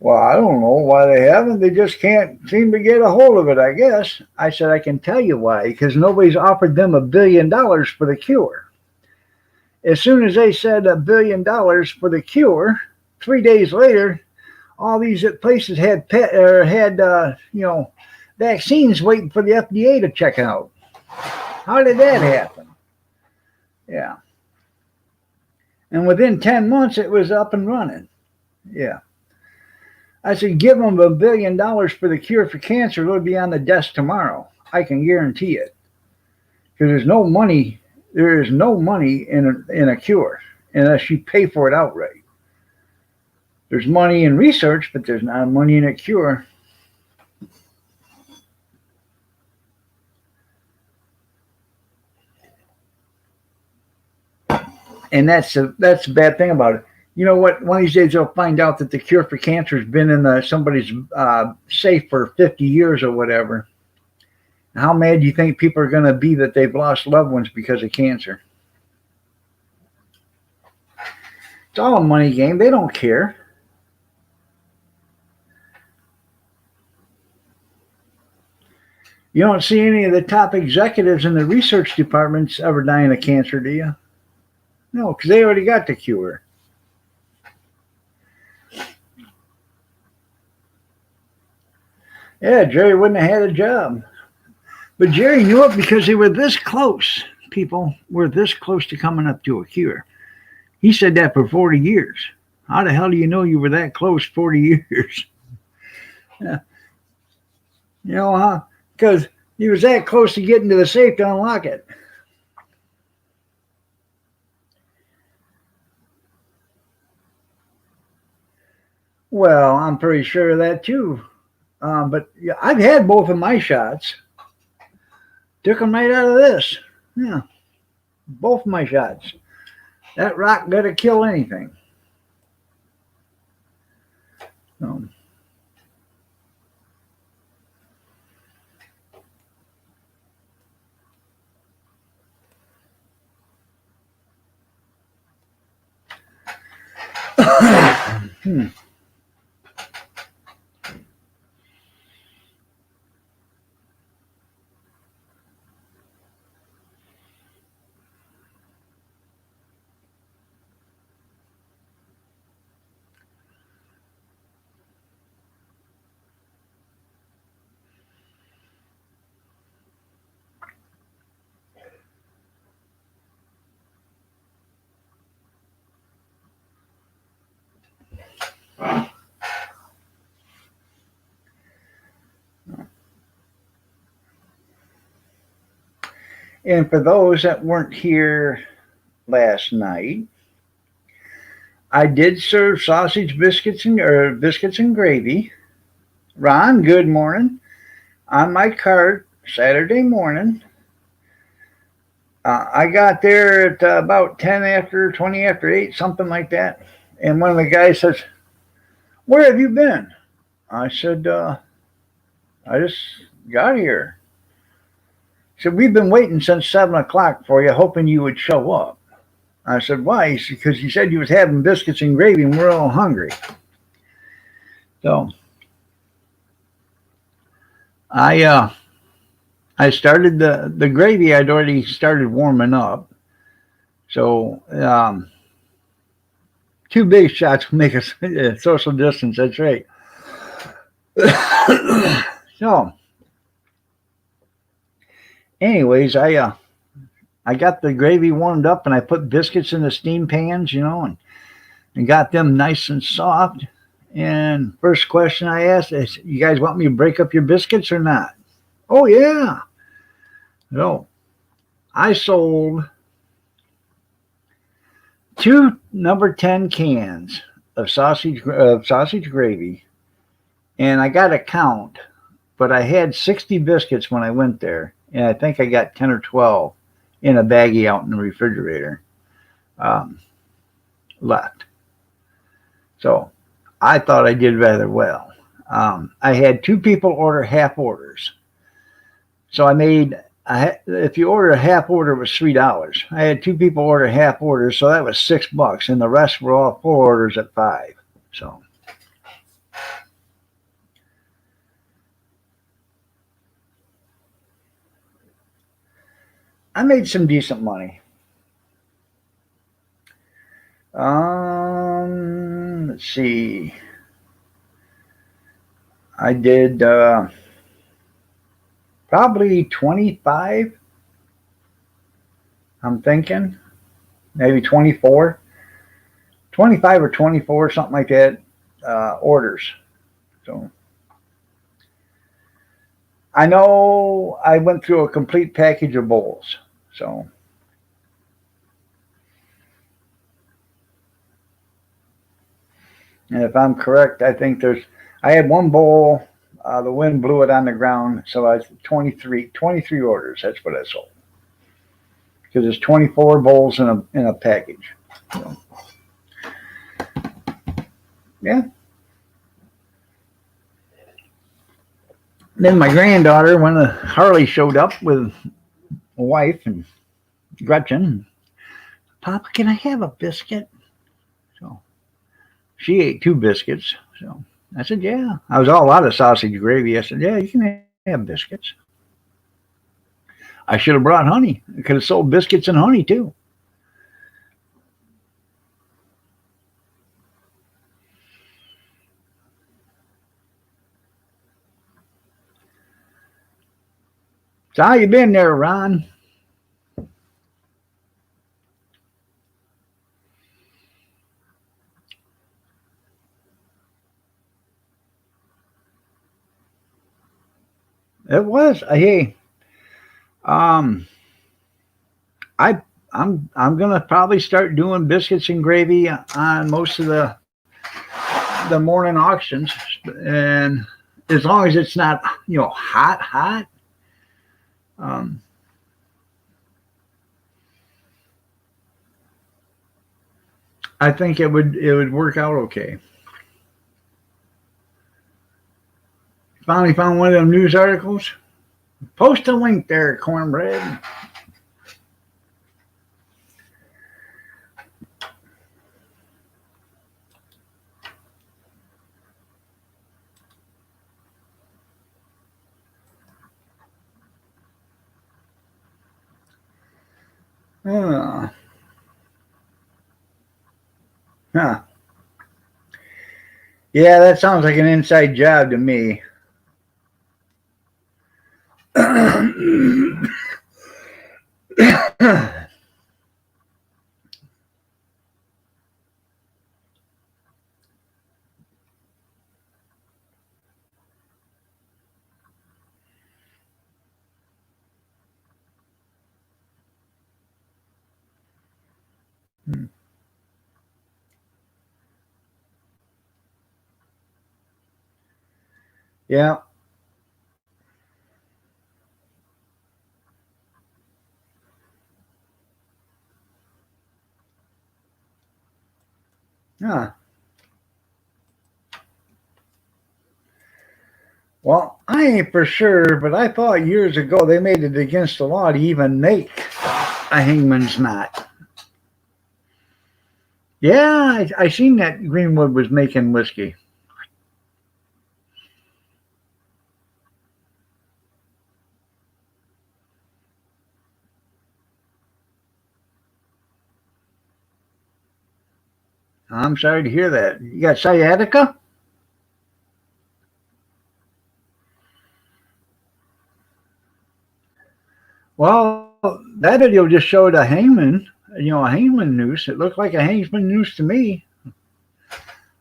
Speaker 1: Well, I don't know why they haven't. They just can't seem to get a hold of it, I guess. I said, I can tell you why. Because nobody's offered them $1 billion for the cure. As soon as they said $1 billion for the cure, 3 days later, all these places had vaccines waiting for the FDA to check out. How did that happen? Yeah. And within 10 months, it was up and running. Yeah. I said, give them $1 billion for the cure for cancer. It'll be on the desk tomorrow. I can guarantee it. Because there's no money. There is no money in a cure unless you pay for it outright. There's money in research, but there's not money in a cure. And that's the bad thing about it. You know what? One of these days they'll find out that the cure for cancer has been in somebody's safe for 50 years or whatever. How mad do you think people are going to be that they've lost loved ones because of cancer? It's all a money game. They don't care. You don't see any of the top executives in the research departments ever dying of cancer, do you? No, because they already got the cure. Yeah, Jerry wouldn't have had a job. But Jerry knew it because they were this close. People were this close to coming up to a cure. He said that for 40 years. How the hell do you know you were that close 40 years? Yeah. You know, huh? Because he was that close to getting to the safe to unlock it. Well, I'm pretty sure of that too. But yeah, I've had both of my shots. Took them right out of this. Yeah, both of my shots. That rock got to kill anything. So. And for those that weren't here last night, I did serve sausage biscuits and gravy. Ron, good morning. On my cart Saturday morning. I got there at about 10 after, 20 after 8, something like that. And one of the guys says, where have you been? I said, I just got here. He said, we've been waiting since 7 o'clock for you, hoping you would show up. I said, why? He said, because you said you was having biscuits and gravy and we're all hungry. So I started the gravy. I'd already started warming up. So 2 big shots will make a social distance. That's right. So anyways, I got the gravy warmed up and I put biscuits in the steam pans, and got them nice and soft. And first question I asked is, you guys want me to break up your biscuits or not? Oh, yeah. So I sold 2 number 10 cans of sausage gravy, and I got a count, but I had 60 biscuits when I went there, and I think I got 10 or 12 in a baggie out in the refrigerator left. So I thought I did rather well. I had 2 people order half orders. So if you order a half order, it was $3. I had 2 people order half orders, so that was $6, and the rest were all 4 orders at $5. So I made some decent money. Let's see. I did probably 25. I'm thinking maybe 24, 25 or 24, something like that. Orders. So I know I went through a complete package of bowls. So and if I'm correct, I think I had one bowl. The wind blew it on the ground. So I 23 orders. That's what I sold. Because there's 24 bowls in a package. So, yeah. Then my granddaughter, when Harley showed up with a wife and Gretchen, Papa, can I have a biscuit? So she ate 2 biscuits. So I said, yeah. I was all out of sausage gravy. I said, yeah, you can have biscuits. I should have brought honey. I could have sold biscuits and honey too. So how you been there, Ron? It was. Hey, um, I I'm gonna probably start doing biscuits and gravy on most of the morning auctions, and as long as it's not hot. Um, I think it would work out okay. Finally found one of them news articles. Post a link there, cornbread. Uh, huh. Yeah, that sounds like an inside job to me. Yeah. Huh. Well, I ain't for sure, but I thought years ago they made it against the law to even make a hangman's knot. Yeah, I seen that Greenwood was making whiskey. I'm sorry to hear that. You got sciatica? Well, that video just showed a hangman, a hangman noose. It looked like a hangman noose to me.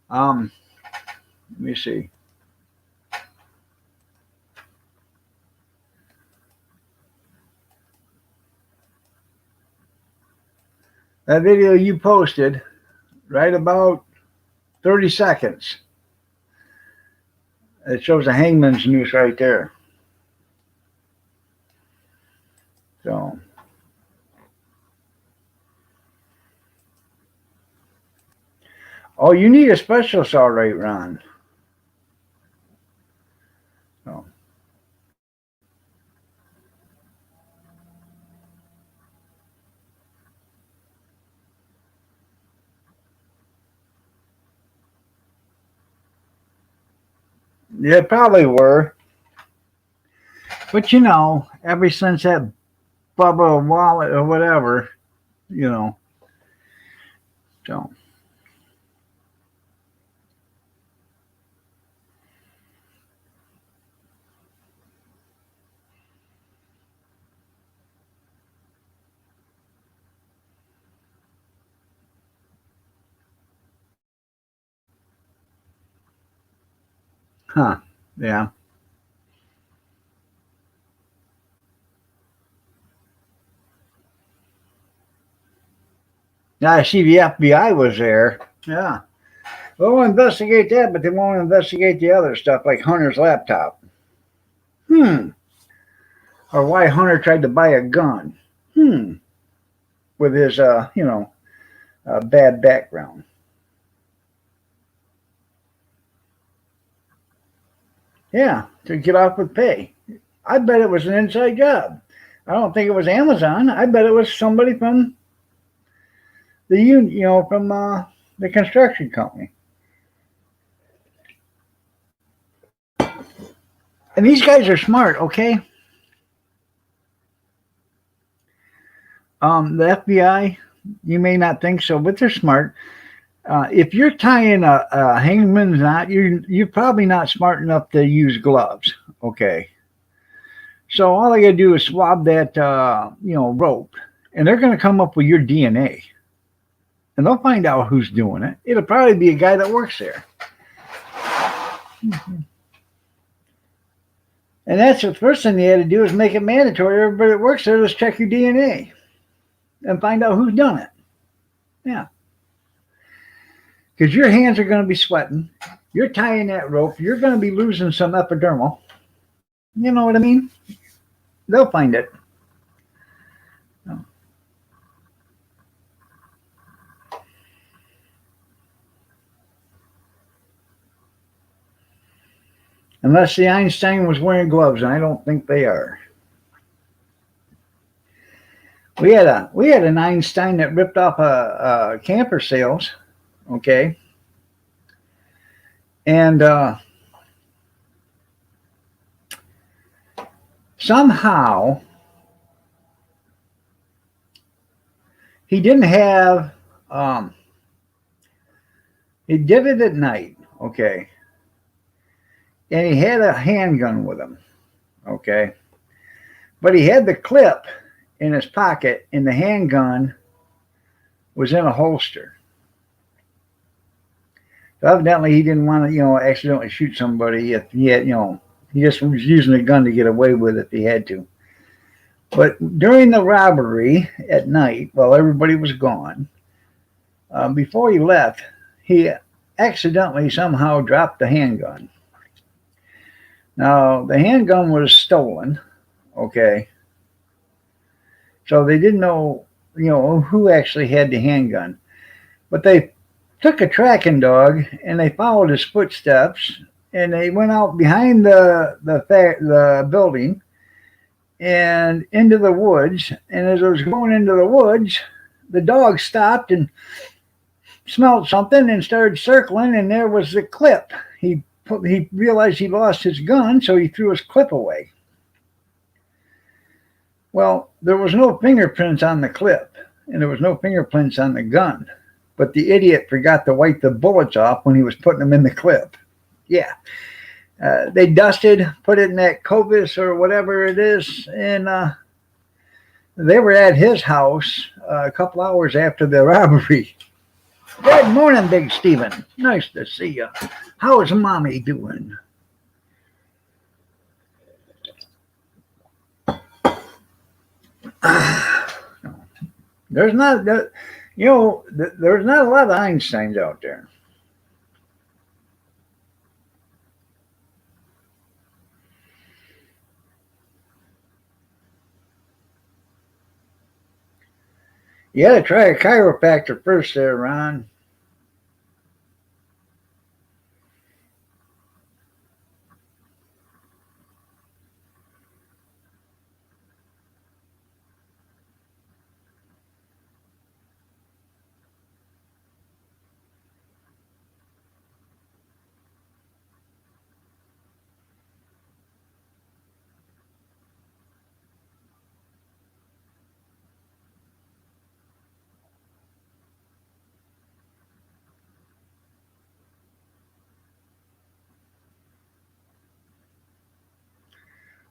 Speaker 1: Um, Let me see. That video you posted, right about 30 seconds. It shows a hangman's noose right there. So, oh, you need a special saw, right, Ron? So, yeah, probably were. But ever since that Bubba wallet or whatever, you know. So, huh? Yeah. Now I see the FBI was there. Yeah. They'll investigate that, but they won't investigate the other stuff like Hunter's laptop. Hmm. Or why Hunter tried to buy a gun. Hmm. With his, bad background. Yeah, to get off with pay. I bet it was an inside job. I don't think it was Amazon. I bet it was somebody from from the construction company. And these guys are smart, okay? The FBI, you may not think so, but they're smart. If you're tying a hangman's knot, you're probably not smart enough to use gloves, okay? So all I got to do is swab that rope, and they're going to come up with your DNA, and they'll find out who's doing it. It'll probably be a guy that works there. And that's the first thing they had to do is make it mandatory. Everybody that works there, let's check your DNA and find out who's done it. Yeah. Because your hands are going to be sweating. You're tying that rope. You're going to be losing some epidermal. You know what I mean? They'll find it. Unless the Einstein was wearing gloves, and I don't think they are. We had an Einstein that ripped off a camper sales, okay, and somehow he didn't have. He did it at night, okay, and he had a handgun with him, okay, but he had the clip in his pocket, and the handgun was in a holster. So evidently, he didn't want to, accidentally shoot somebody if he had, he just was using a gun to get away with it if he had to. But during the robbery at night, while everybody was gone, before he left, he accidentally somehow dropped the handgun. Now, the handgun was stolen, okay? So they didn't know, who actually had the handgun. But they took a tracking dog and they followed his footsteps and they went out behind the building and into the woods. And as it was going into the woods, the dog stopped and smelled something and started circling, and there was the clip. He realized he lost his gun, so he threw his clip away. Well, there was no fingerprints on the clip, and there was no fingerprints on the gun. But the idiot forgot to wipe the bullets off when he was putting them in the clip. Yeah. They dusted, put it in that Covis or whatever it is, and they were at his house a couple hours after the robbery. Good morning, Big Steven. Nice to see you. How is Mommy doing? There's not, there's not a lot of Einsteins out there. You got to try a chiropractor first, there, Ron.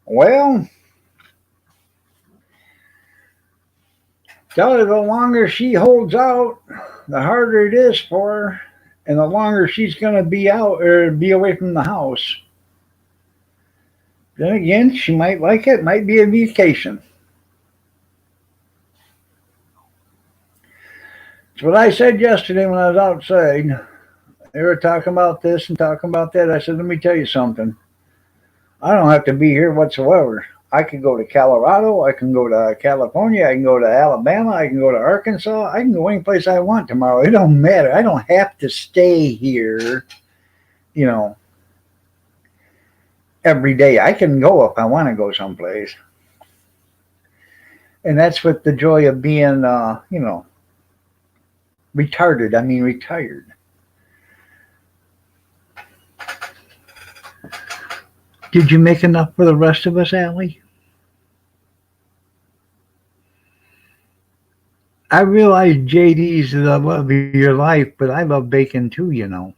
Speaker 1: Well, tell her the longer she holds out, the harder it is for her, and the longer she's going to be out or be away from the house. Then again, she might like it. Might be a vacation. It's what I said yesterday when I was outside. They were talking about this and talking about that. I said, let me tell you something. I don't have to be here whatsoever. I can go to Colorado. I can go to California. I can go to Alabama. I can go to Arkansas. I can go any place I want tomorrow. It don't matter. I don't have to stay here, you know, every day. I can go if I want to go someplace. And that's what the joy of being, retarded. I mean, retired. Did you make enough for the rest of us, Allie? I realize JD's the love of your life, but I love bacon too, you know.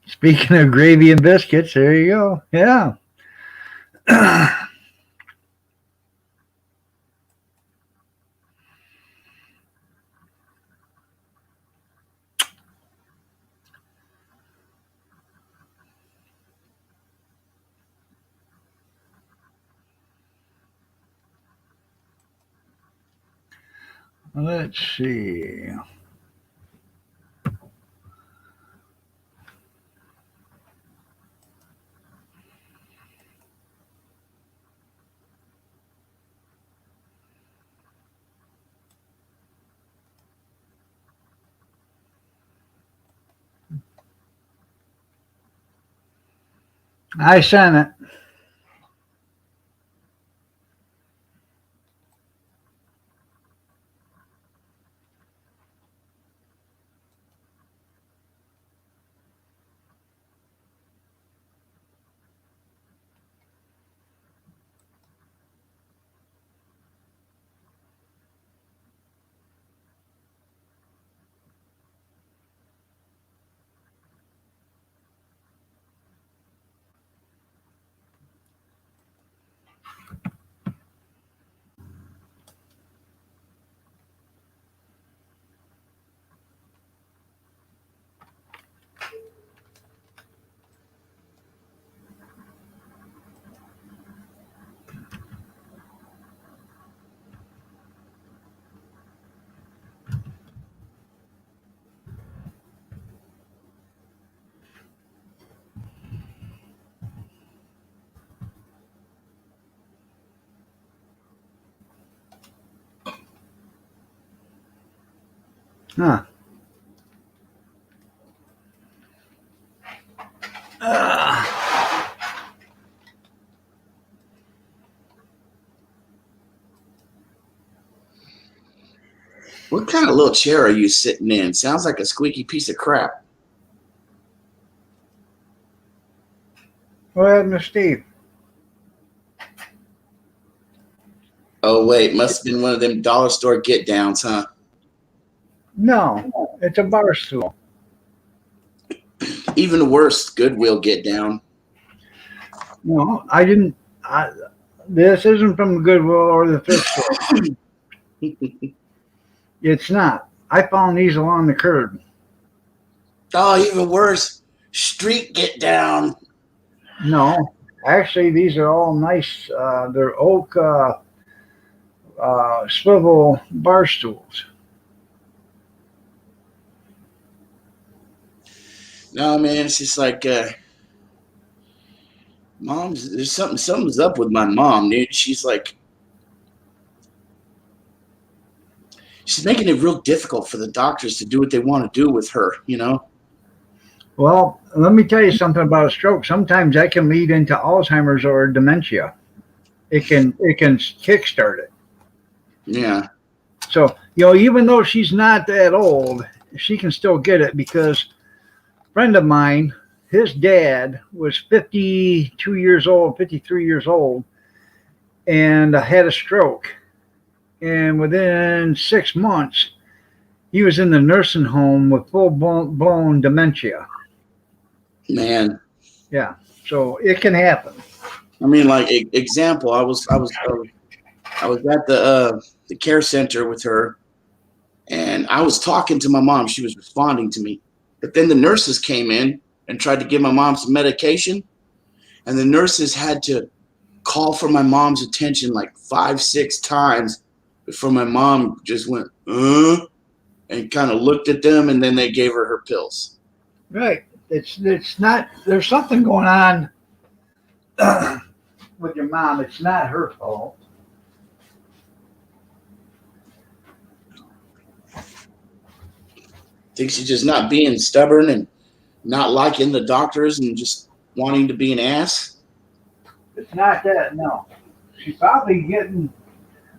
Speaker 1: Speaking of gravy and biscuits, there you go. Yeah. Let's see. I sent it. Huh.
Speaker 2: What kind of little chair are you sitting in? Sounds like a squeaky piece of crap.
Speaker 1: What happened to Steve?
Speaker 2: Oh, wait. Must have been one of them dollar store get downs, huh?
Speaker 1: No, it's a bar stool.
Speaker 2: Even worse, Goodwill get down.
Speaker 1: No, I didn't. This isn't from Goodwill or the thrift store. It's not. I found these along the curb.
Speaker 2: Oh, even worse, street get down.
Speaker 1: No, actually, these are all nice. They're oak swivel bar stools.
Speaker 2: No, man, it's just like, there's something's up with my mom, dude. She's making it real difficult for the doctors to do what they want to do with her, you know?
Speaker 1: Well, let me tell you something about a stroke. Sometimes that can lead into Alzheimer's or dementia. It can kickstart it.
Speaker 2: Yeah.
Speaker 1: So even though she's not that old, she can still get it because a friend of mine, his dad was 52 years old, 53 years old, and had a stroke. And within 6 months, he was in the nursing home with full blown dementia.
Speaker 2: Man,
Speaker 1: Yeah, so it can happen.
Speaker 2: I mean, like example, I was at the care center with her, and I was talking to my mom. She was responding to me, but then the nurses came in and tried to give my mom some medication, and the nurses had to call for my mom's attention like 5-6 times before my mom just went and kind of looked at them, and then they gave her pills.
Speaker 1: Right. It's not. There's something going on with your mom. It's not her fault.
Speaker 2: Think she's just not being stubborn and not liking the doctors and just wanting to be an ass?
Speaker 1: It's not that. No, she's probably getting.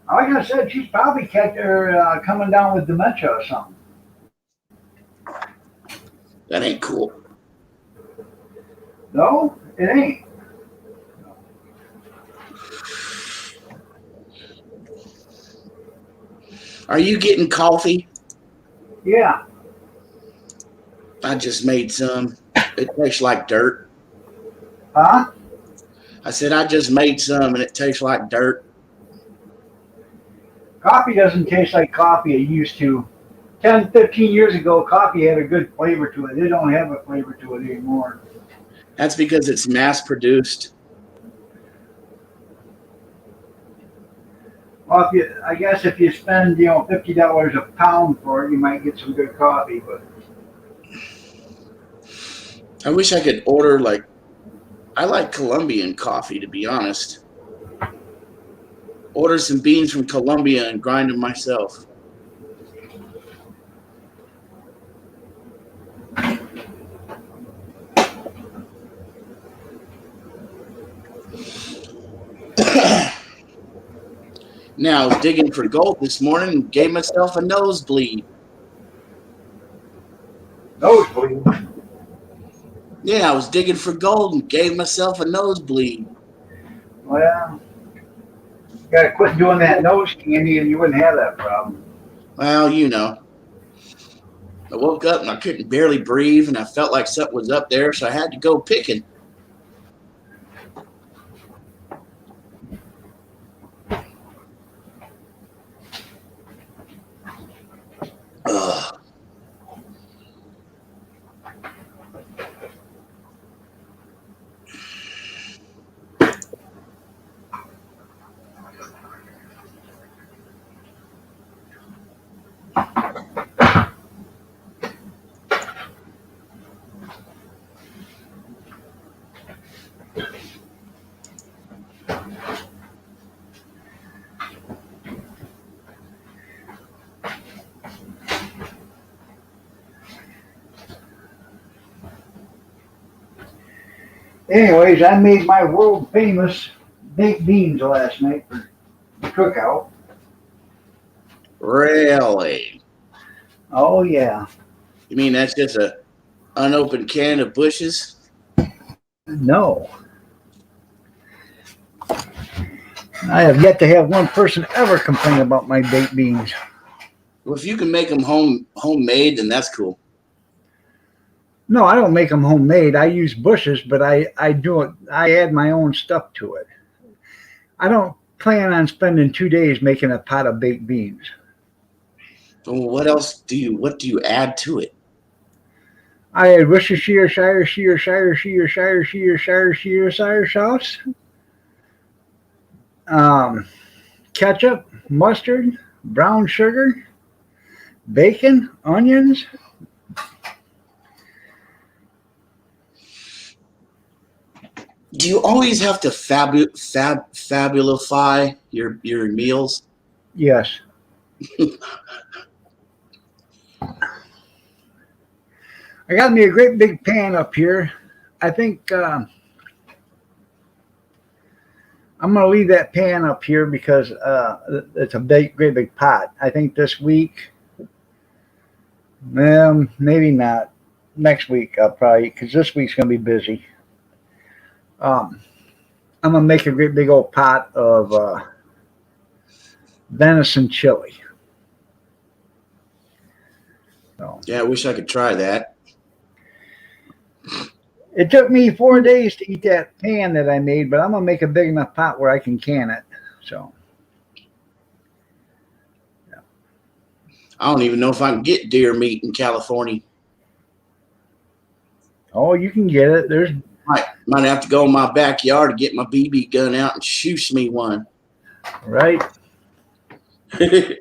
Speaker 1: Like I said, she's probably coming down with dementia or something.
Speaker 2: That ain't cool.
Speaker 1: No, it ain't.
Speaker 2: Are you getting coffee?
Speaker 1: Yeah.
Speaker 2: I just made some. It tastes like dirt.
Speaker 1: Huh?
Speaker 2: I said I just made some and it tastes like dirt.
Speaker 1: Coffee doesn't taste like coffee it used to. 10, 15 years ago, coffee had a good flavor to it. They don't have a flavor to it anymore.
Speaker 2: That's because it's mass produced.
Speaker 1: Well, I guess if you spend, $50 a pound for it, you might get some good coffee. But
Speaker 2: I wish I could order I like Colombian coffee, to be honest. Order some beans from Colombia and grind them myself. Now, I was digging for gold this morning and gave myself a nosebleed.
Speaker 1: nosebleed.
Speaker 2: Yeah, I was digging for gold and gave myself a nosebleed.
Speaker 1: Well, you gotta quit doing that nose candy, and you wouldn't have that problem.
Speaker 2: Well, I woke up and I couldn't barely breathe, and I felt like something was up there, so I had to go picking. Ugh.
Speaker 1: Anyways, I made my world famous baked beans last night for the cookout.
Speaker 2: Really?
Speaker 1: Oh yeah.
Speaker 2: You mean that's just a unopened can of Bush's?
Speaker 1: No. I have yet to have one person ever complain about my baked beans.
Speaker 2: Well, if you can make them homemade, then that's cool.
Speaker 1: No, I don't make them homemade. I use Bush's, but I do it. I add my own stuff to it. I don't plan on spending 2 days making a pot of baked beans.
Speaker 2: So what do you add to it?
Speaker 1: I add Worcestershire, Shire sauce, ketchup, mustard, brown sugar, bacon, onions.
Speaker 2: Do you always have to fabulify your meals?
Speaker 1: Yes. I got me a great big pan up here. I think I'm going to leave that pan up here because it's a great big pot. I think this week, maybe not. Next week I'll probably, because this week's going to be busy. I'm going to make a great big old pot of venison chili. So
Speaker 2: Yeah, I wish I could try that.
Speaker 1: it took me 4 days to eat that pan that I made, but I'm gonna make a big enough pot where I can can it. So
Speaker 2: I don't even know if I can get deer meat in California.
Speaker 1: oh, you can get it. There's
Speaker 2: Might have to go in my backyard to get my BB gun out and shoot me one.
Speaker 1: right. Good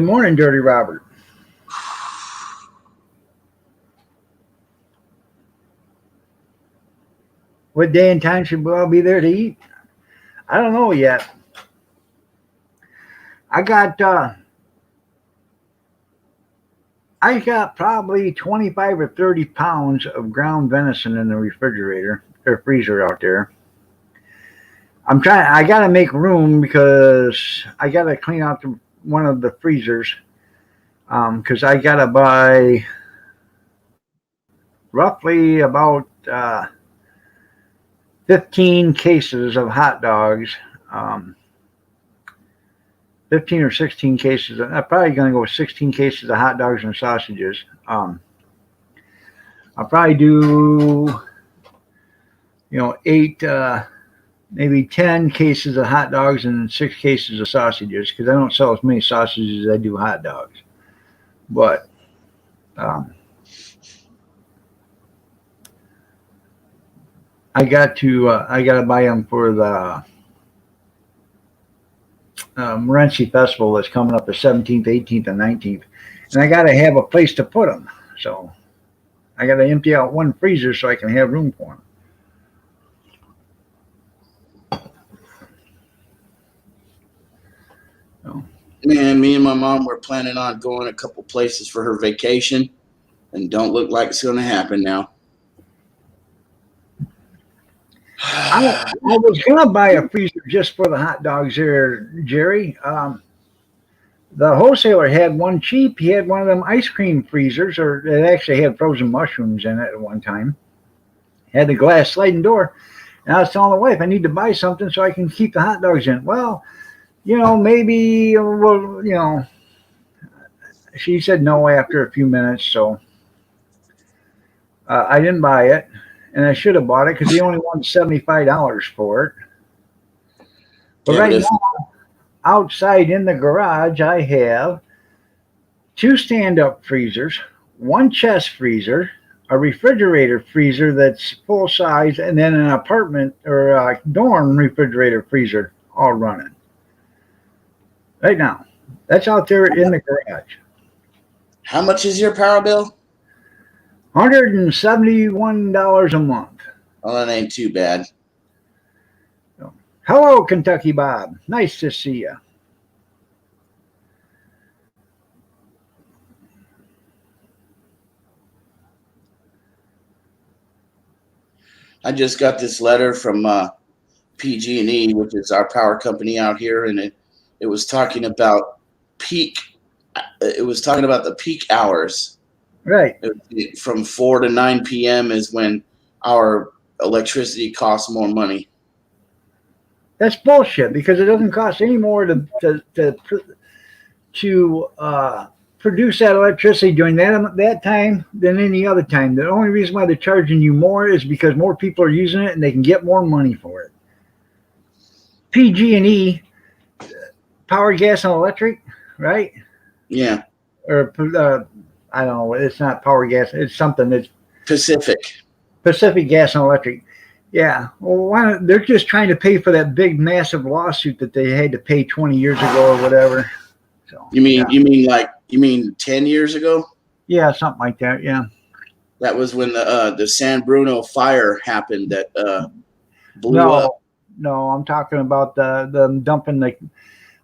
Speaker 1: morning, Dirty Robert. What day and time should we all be there to eat? I don't know yet. I got probably 25 or 30 pounds of ground venison in the refrigerator or freezer out there. I gotta make room because I gotta clean out one of the freezers. Because I gotta buy roughly about 15 cases of hot dogs. 15 or 16 cases. I'm probably going to go with 16 cases of hot dogs and sausages. I'll probably do, 8, maybe 10 cases of hot dogs and 6 cases of sausages because I don't sell as many sausages as I do hot dogs. But I got to buy them for the Morenci Festival that's coming up the 17th, 18th, and 19th. And I got to have a place to put them. So I got to empty out one freezer so I can have room for them. So.
Speaker 2: Man, me and my mom were planning on going a couple places for her vacation, and don't look like it's going to happen now.
Speaker 1: I was going to buy a freezer just for the hot dogs there, Jerry. The wholesaler had one cheap. He had one of them ice cream freezers, or it actually had frozen mushrooms in it at one time. Had the glass sliding door. And I was telling the wife, I need to buy something so I can keep the hot dogs in. Well, maybe, she said no after a few minutes. So I didn't buy it. And I should have bought it because he only wanted $75 for it. But yeah, right now, outside in the garage, I have 2 stand-up freezers, 1 chest freezer, a refrigerator freezer that's full size, and then an apartment or a dorm refrigerator freezer all running. Right now. That's out there in the garage.
Speaker 2: How much is your power bill?
Speaker 1: $171 a month.
Speaker 2: Well, that ain't too bad.
Speaker 1: So, hello, Kentucky Bob. Nice to see you.
Speaker 2: I just got this letter from PG&E, which is our power company out here, and it was talking about peak. It was talking about the peak hours.
Speaker 1: Right.
Speaker 2: From 4 to 9 p.m. is when our electricity costs more money.
Speaker 1: That's bullshit because it doesn't cost any more to produce that electricity during that time than any other time. The only reason why they're charging you more is because more people are using it and they can get more money for it. PG&E, power, gas, and electric, right?
Speaker 2: Yeah.
Speaker 1: Or I don't know. It's not power gas. It's something that's
Speaker 2: Pacific
Speaker 1: Gas and Electric. Yeah. Well, they're just trying to pay for that big, massive lawsuit that they had to pay 20 years ago or whatever. So
Speaker 2: you mean 10 years ago?
Speaker 1: Yeah, something like that. Yeah.
Speaker 2: That was when the San Bruno fire happened that blew up.
Speaker 1: No, I'm talking about the dumping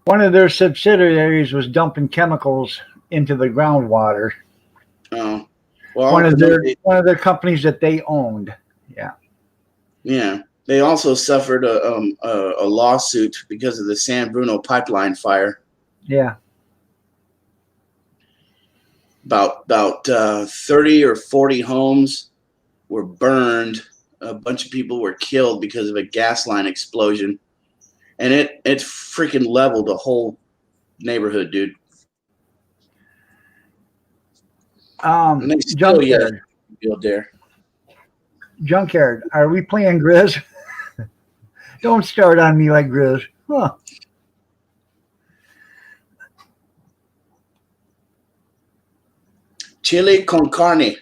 Speaker 1: one of their subsidiaries was dumping chemicals into the groundwater.
Speaker 2: Oh, well,
Speaker 1: one of their companies that they owned. Yeah.
Speaker 2: Yeah. They also suffered a lawsuit because of the San Bruno pipeline fire.
Speaker 1: Yeah.
Speaker 2: About 30 or 40 homes were burned. A bunch of people were killed because of a gas line explosion, and it freaking leveled a whole neighborhood, dude. And they still
Speaker 1: Junkyard.
Speaker 2: build there.
Speaker 1: Junkyard. Are we playing Grizz? Don't start on me like Grizz. Huh.
Speaker 2: Chili con carne.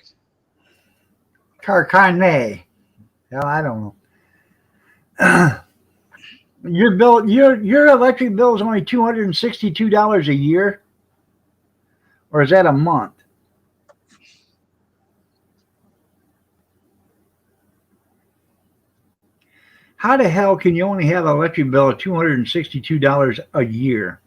Speaker 1: Carcane. Hell, I don't know. Your bill, your electric bill is only $262 a year, or is that a month? How the hell can you only have an electric bill of $262 a year?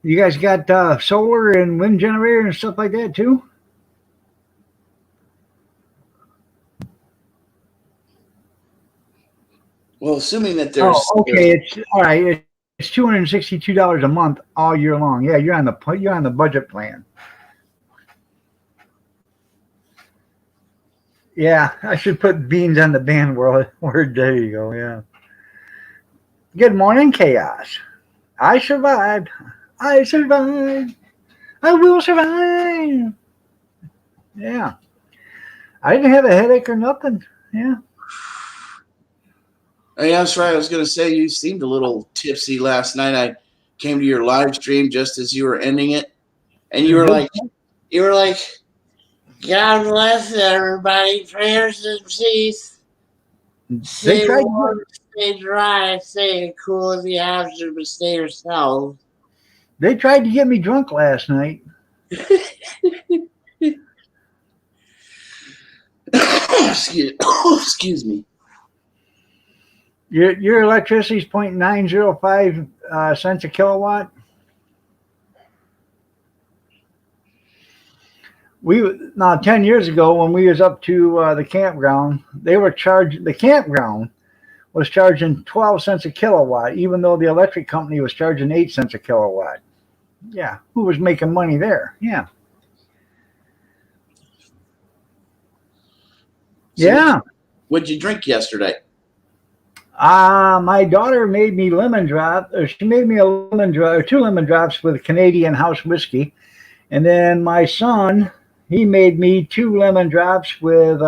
Speaker 1: You guys got solar and wind generator and stuff like that too?
Speaker 2: Well, assuming that there's
Speaker 1: okay. It's all right. It's $262 a month all year long. Yeah, you're on the budget plan. Yeah, I should put beans on the band word. There you go. Yeah. Good morning, Chaos. I survived. I survived. I will survive. Yeah. I didn't have a headache or nothing. Yeah.
Speaker 2: Oh, yeah, that's right. I was going to say you seemed a little tipsy last night. I came to your live stream just as you were ending it, and you were like, "God bless everybody. Prayers and peace. Stay warm, stay dry, stay cool in the after, but stay yourself."
Speaker 1: They tried to get me drunk last night.
Speaker 2: Excuse me.
Speaker 1: Your electricity is 0.905 cents a kilowatt. Now 10 years ago when we was up to the campground, the campground was charging 12 cents a kilowatt, even though the electric company was charging 8 cents a kilowatt. Yeah, who was making money there? Yeah.
Speaker 2: So
Speaker 1: yeah.
Speaker 2: What'd you drink yesterday?
Speaker 1: My daughter made me lemon drop. She made me a lemon drop, or 2 lemon drops with Canadian house whiskey, and then my son, he made me 2 lemon drops with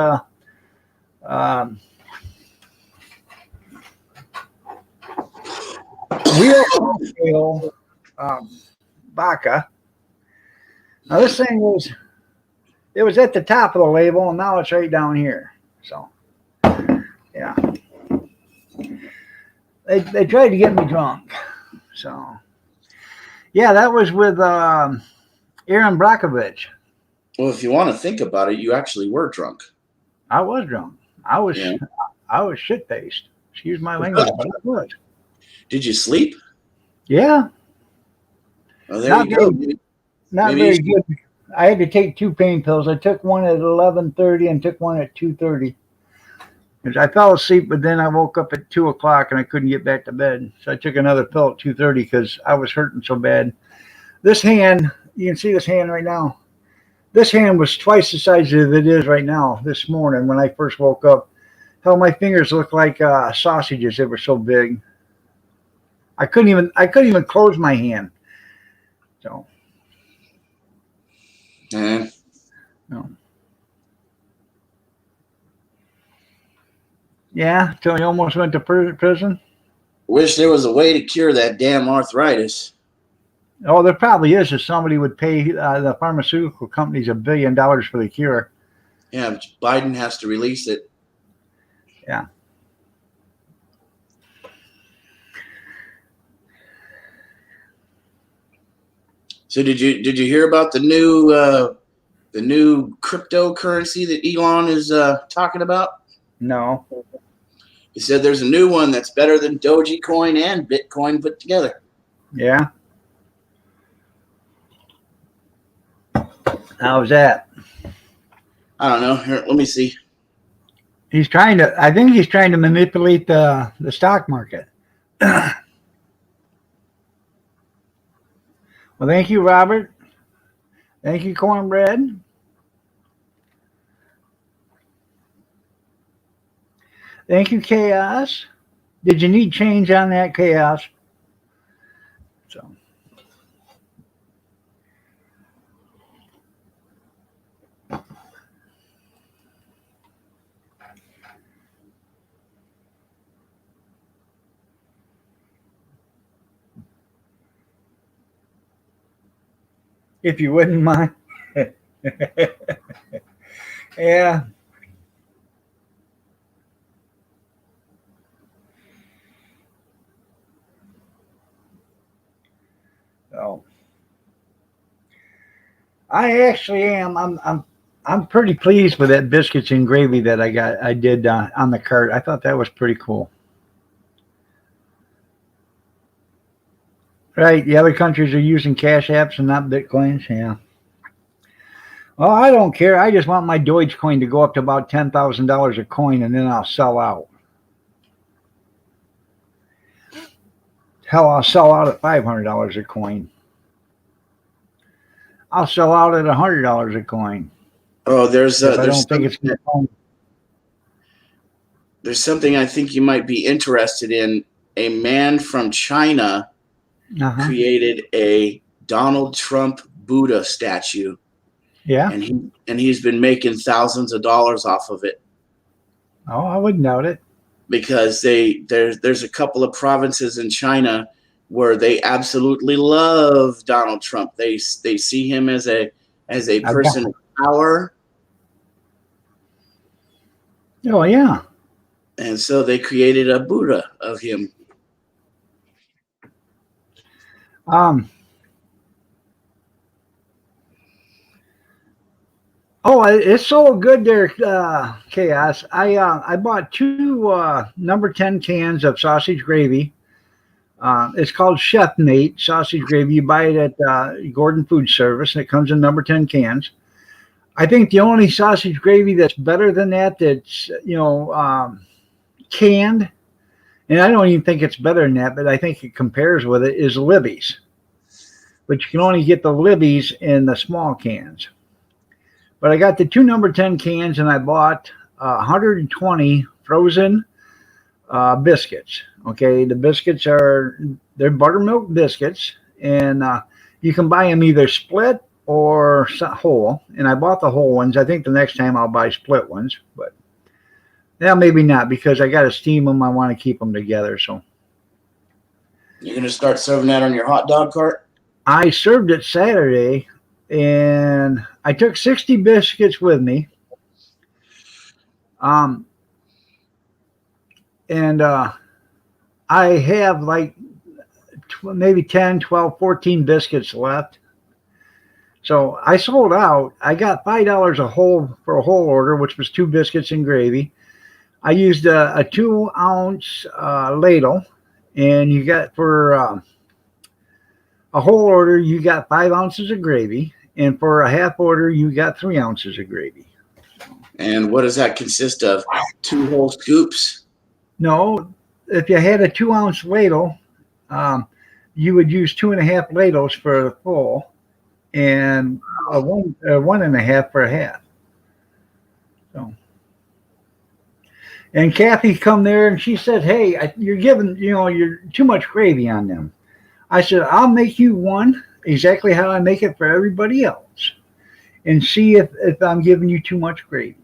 Speaker 1: real vodka. Now this thing it was at the top of the label, and now it's right down here. So, yeah. They tried to get me drunk. So, yeah, that was with Aaron Brockovich.
Speaker 2: Well, if you want to think about it, you actually were drunk.
Speaker 1: I was drunk. I was shit faced. Excuse my language, but I was.
Speaker 2: Did you sleep?
Speaker 1: Yeah.
Speaker 2: Oh, there you go.
Speaker 1: Not very good. I had to take 2 pain pills. I took one at 11:30 and took one at 2:30. I fell asleep, but then I woke up at 2 o'clock and I couldn't get back to bed. So I took another pill at 2:30 because I was hurting so bad. This hand, you can see this hand right now. This hand was twice the size that it is right now this morning when I first woke up. Hell, my fingers looked like sausages. They were so big. I couldn't even close my hand. So. No. Yeah, till he almost went to prison.
Speaker 2: Wish there was a way to cure that damn arthritis.
Speaker 1: Oh, there probably is if somebody would pay the pharmaceutical companies $1 billion for the cure.
Speaker 2: Yeah, but Biden has to release it.
Speaker 1: Yeah.
Speaker 2: So did you hear about the new cryptocurrency that Elon is talking about?
Speaker 1: No.
Speaker 2: He said there's a new one that's better than Dogecoin and Bitcoin put together.
Speaker 1: Yeah. How's that?
Speaker 2: I don't know. Here, let me see.
Speaker 1: I think he's trying to manipulate the stock market. Well, thank you, Robert. Thank you, Cornbread. Thank you, Chaos. Did you need change on that, Chaos? So. If you wouldn't mind. Yeah. So I actually am. I'm pretty pleased with that biscuits and gravy that I did on the cart. I thought that was pretty cool. Right. The other countries are using cash apps and not bitcoins. Yeah. Well, I don't care. I just want my Dogecoin to go up to about $10,000 a coin, and then I'll sell out. Hell, I'll sell out at $500 a coin. I'll sell out at $100 a coin.
Speaker 2: Oh,
Speaker 1: If I don't think it's going to.
Speaker 2: There's something I think you might be interested in. A man from China created a Donald Trump Buddha statue.
Speaker 1: Yeah.
Speaker 2: And he's been making thousands of dollars off of it.
Speaker 1: Oh, I wouldn't doubt it. Because
Speaker 2: there's a couple of provinces in China where they absolutely love Donald Trump. They see him as a person of power.
Speaker 1: Oh yeah.
Speaker 2: And so they created a Buddha of him.
Speaker 1: Oh, it's so good there, Chaos. I bought two number 10 cans of sausage gravy. It's called Chef Mate sausage gravy. You buy it at Gordon Food Service, and it comes in number 10 cans. I think the only sausage gravy that's better than that's canned, and I don't even think it's better than that, but I think it compares with it, is Libby's. But you can only get the Libby's in the small cans. But I got the two number 10 cans, and I bought 120 frozen biscuits. Okay, the biscuits they're buttermilk biscuits, and you can buy them either split or whole. And I bought the whole ones. I think the next time I'll buy split ones, but yeah, maybe not, because I got to steam them. I want to keep them together. So
Speaker 2: you're gonna start serving that on your hot dog cart?
Speaker 1: I served it Saturday, and I took 60 biscuits with me. And I have like maybe 10, 12, 14 biscuits left. So I sold out. I got $5 a whole for a whole order, which was 2 biscuits and gravy. I used a 2-ounce ladle, and you got for a whole order, you got 5 ounces of gravy, and for a half order, you got 3 ounces of gravy.
Speaker 2: And what does that consist of? 2 whole scoops?
Speaker 1: No, if you had a 2-ounce ladle, you would use 2.5 ladles for the full, and a 1.5 for a half. So, and Kathy come there and she said, "Hey, you're giving, you're too much gravy on them." I said, "I'll make you one exactly how I make it for everybody else, and see if I'm giving you too much gravy."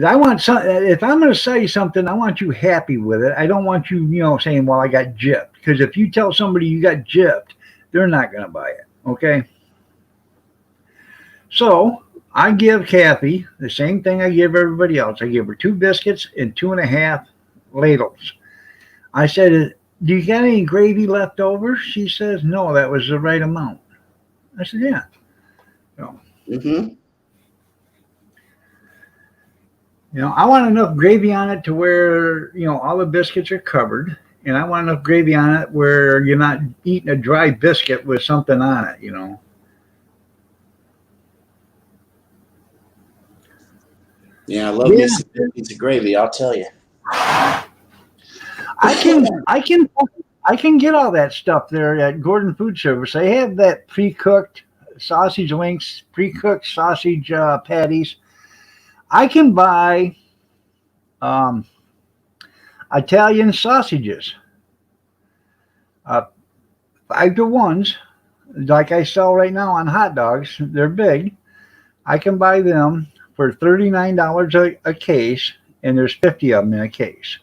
Speaker 1: I want if I'm going to sell you something, I want you happy with it. I don't want you, saying, "Well, I got gypped." Because if you tell somebody you got gypped, they're not going to buy it. Okay. So I give Kathy the same thing I give everybody else. I give her 2 biscuits and 2.5 ladles. I said, "Do you got any gravy left over?" She says, "No, that was the right amount." I said, "Yeah." So, I want enough gravy on it to where, all the biscuits are covered. And I want enough gravy on it where you're not eating a dry biscuit with something on it,
Speaker 2: Yeah, I love me some biscuits of gravy, I'll tell you.
Speaker 1: I can get all that stuff there at Gordon Food Service. They have that pre-cooked sausage links, pre-cooked sausage patties. I can buy Italian sausages. 5-to-1s, like I sell right now on hot dogs. They're big. I can buy them for $39 a case, and there's 50 of them in a case.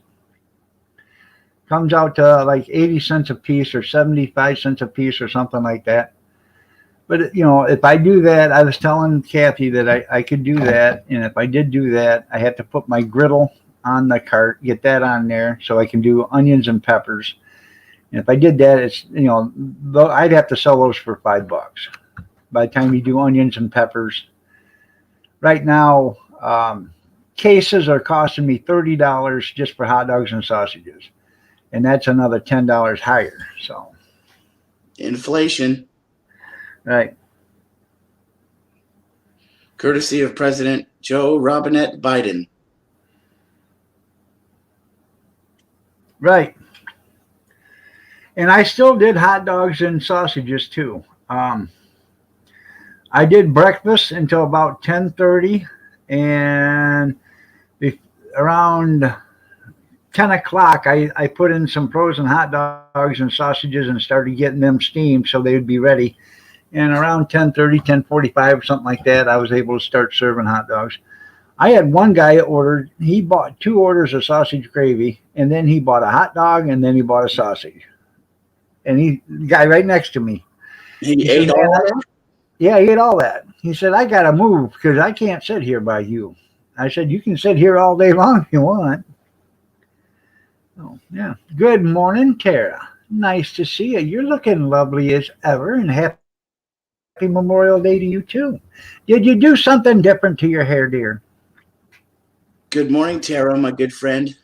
Speaker 1: Comes out to like 80 cents a piece or 75 cents a piece or something like that. But if I do that, I was telling Kathy that I could do that, and if I did do that, I have to put my griddle on the cart, get that on there, so I can do onions and peppers. And if I did that, it's I'd have to sell those for $5. By the time you do onions and peppers, right now, cases are costing me $30 just for hot dogs and sausages, and that's another $10 higher. So
Speaker 2: Inflation.
Speaker 1: right.
Speaker 2: Courtesy of President Joe Robinette Biden.
Speaker 1: Right. And I still did hot dogs and sausages too. I did breakfast until about 10:30, and around 10 o'clock, I put in some frozen hot dogs and sausages and started getting them steamed so they would be ready. And around 10:30, 10:45, something like that, I was able to start serving hot dogs. I had one guy ordered, he bought 2 orders of sausage gravy, and then he bought a hot dog, and then he bought a sausage. And the guy right next to me.
Speaker 2: He ate all that?
Speaker 1: Yeah, he ate all that. He said, I got to move because I can't sit here by you. I said, you can sit here all day long if you want. Oh, yeah. Good morning, Tara. Nice to see you. You're looking lovely as ever, and happy Memorial Day to you, too. Did you do something different to your hair, dear?
Speaker 2: Good morning, Tara, my good friend.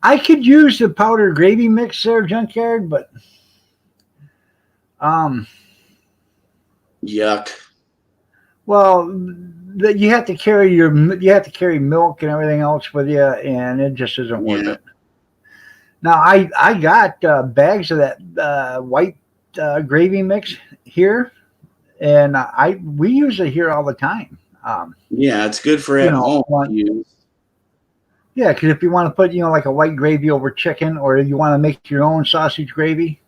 Speaker 1: I could use the powder gravy mix there, Junkyard, but
Speaker 2: yuck.
Speaker 1: Well, you have to carry milk and everything else with you, and it just isn't worth it. Now I got bags of that white gravy mix here, and we use it here all the time.
Speaker 2: Yeah, it's good for at home use.
Speaker 1: Yeah, because if you want to put like a white gravy over chicken, or if you want to make your own sausage gravy,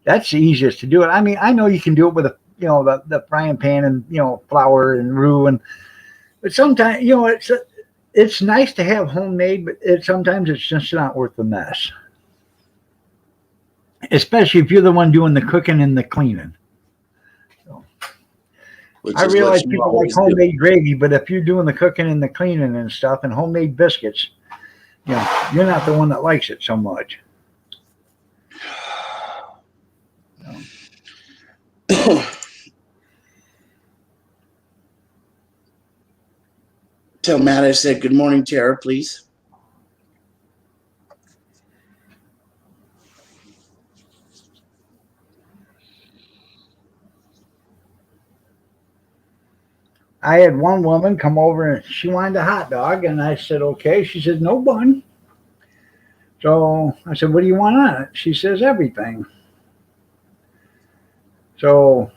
Speaker 1: that's the easiest to do it. I mean, I know you can do it with the frying pan and flour and roux, but sometimes it's nice to have homemade, but sometimes it's just not worth the mess, especially if you're the one doing the cooking and the cleaning. So, I realize people like homemade gravy, but if you're doing the cooking and the cleaning and stuff and homemade biscuits, you're not the one that likes it so much.
Speaker 2: Tell Matt I said good morning, Tara, please.
Speaker 1: I had one woman come over and she wanted a hot dog, and I said, okay. She said, no bun. So I said, what do you want on it? She says, everything. So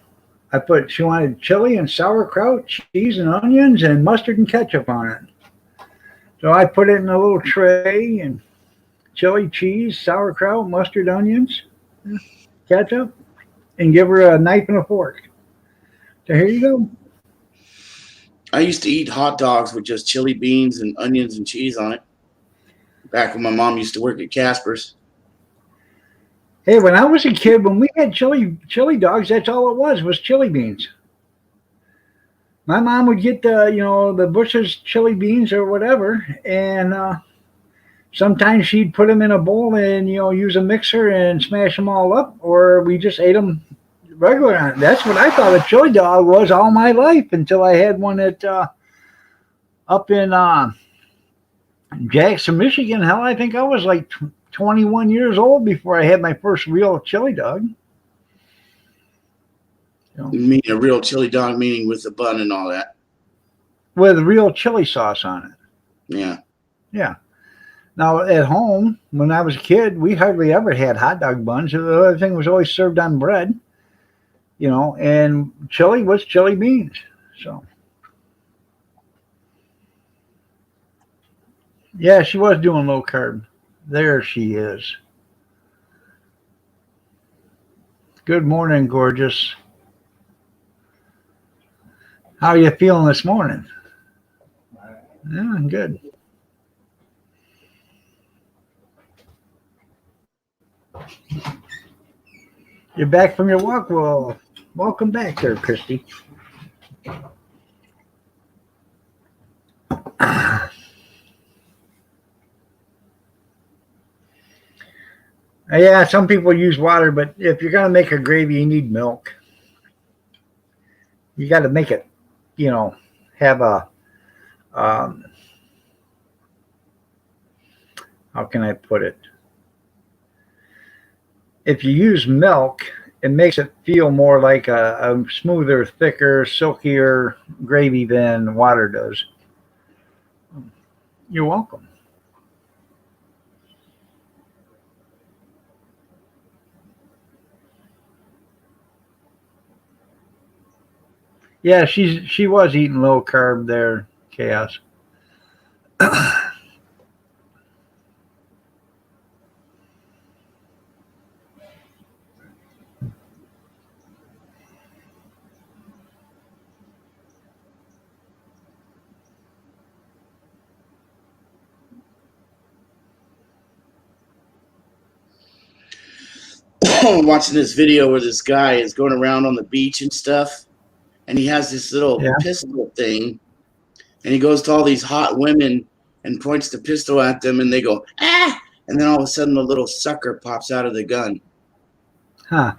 Speaker 1: she wanted chili and sauerkraut, cheese and onions, and mustard and ketchup on it. So I put it in a little tray, and chili, cheese, sauerkraut, mustard, onions, ketchup, and give her a knife and a fork. So here you go.
Speaker 2: I used to eat hot dogs with just chili beans and onions and cheese on it. Back when my mom used to work at Casper's.
Speaker 1: Hey, when I was a kid, when we had chili dogs, that's all it was chili beans. My mom would get the Bush's chili beans or whatever, and sometimes she'd put them in a bowl and use a mixer and smash them all up, or we just ate them regular. That's what I thought a chili dog was all my life until I had one at up in Jackson, Michigan. Hell, I think I was like 21 years old before I had my first real chili dog.
Speaker 2: You mean a real chili dog, meaning with the bun and all that?
Speaker 1: With real chili sauce on it.
Speaker 2: Yeah.
Speaker 1: Yeah. Now, at home, when I was a kid, we hardly ever had hot dog buns. The other thing was always served on bread, and chili was chili beans. So, yeah, she was doing low carb. There she is. Good morning, gorgeous. How are you feeling this morning? Yeah, good. You're back from your walk. Well, welcome back there, Christy. Yeah, some people use water, but if you're gonna make a gravy, you need milk. You got to make it, have a um, how can I put it? If you use milk, it makes it feel more like a smoother, thicker, silkier gravy than water does. You're welcome. Yeah, she was eating low carb there, Chaos.
Speaker 2: I'm watching this video where this guy is going around on the beach and stuff, and he has this little
Speaker 1: Yeah.
Speaker 2: pistol thing, and he goes to all these hot women and points the pistol at them, and they go, ah! And then all of a sudden, a little sucker pops out of the gun.
Speaker 1: Huh.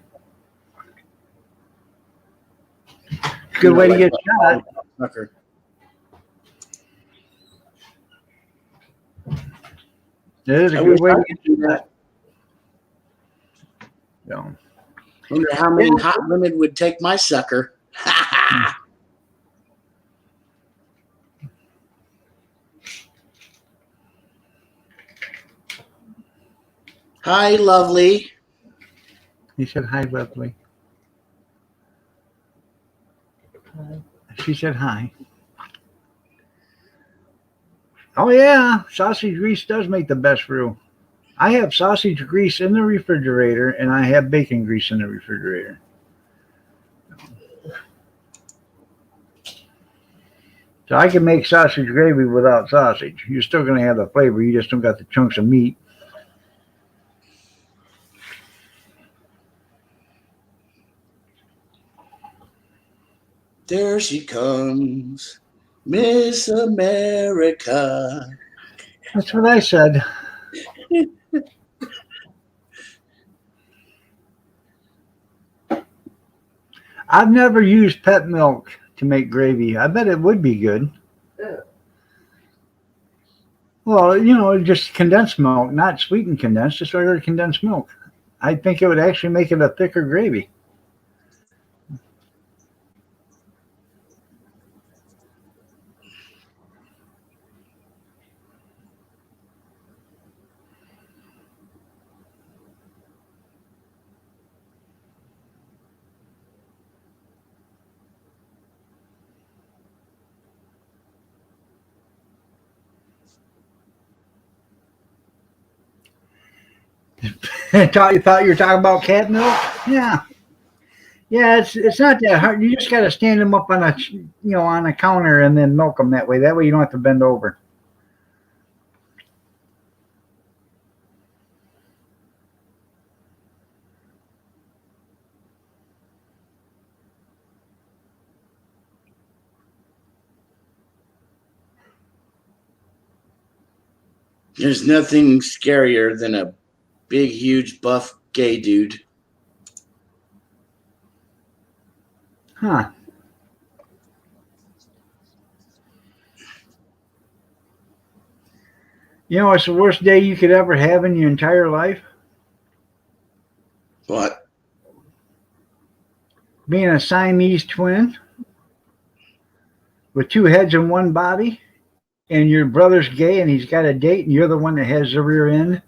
Speaker 1: Good way to get shot.
Speaker 2: Sucker.
Speaker 1: It is a
Speaker 2: I
Speaker 1: good
Speaker 2: wish
Speaker 1: way
Speaker 2: I
Speaker 1: to
Speaker 2: could do that.
Speaker 1: So,
Speaker 2: Wonder how many hot women would take my sucker. Hi, lovely.
Speaker 1: he said hi, lovely. She said hi. Oh yeah, sausage grease does make the best roux. I have sausage grease in the refrigerator, and I have bacon grease in the refrigerator. So I can make sausage gravy without sausage. You're still going to have the flavor. You just don't got the chunks of meat.
Speaker 2: There she comes, Miss America.
Speaker 1: That's what I said. I've never used pet milk to make gravy. I bet it would be good.
Speaker 3: Yeah.
Speaker 1: Well, just condensed milk, not sweetened condensed, just regular condensed milk. I think it would actually make it a thicker gravy. You thought you were talking about cat milk? Yeah. Yeah, it's not that hard. You just got to stand them up on a counter and then milk them that way. That way you don't have to bend over.
Speaker 2: There's nothing scarier than a big, huge, buff, gay dude.
Speaker 1: Huh. It's the worst day you could ever have in your entire life?
Speaker 2: What?
Speaker 1: Being a Siamese twin with two heads and one body, and your brother's gay and he's got a date and you're the one that has the rear end?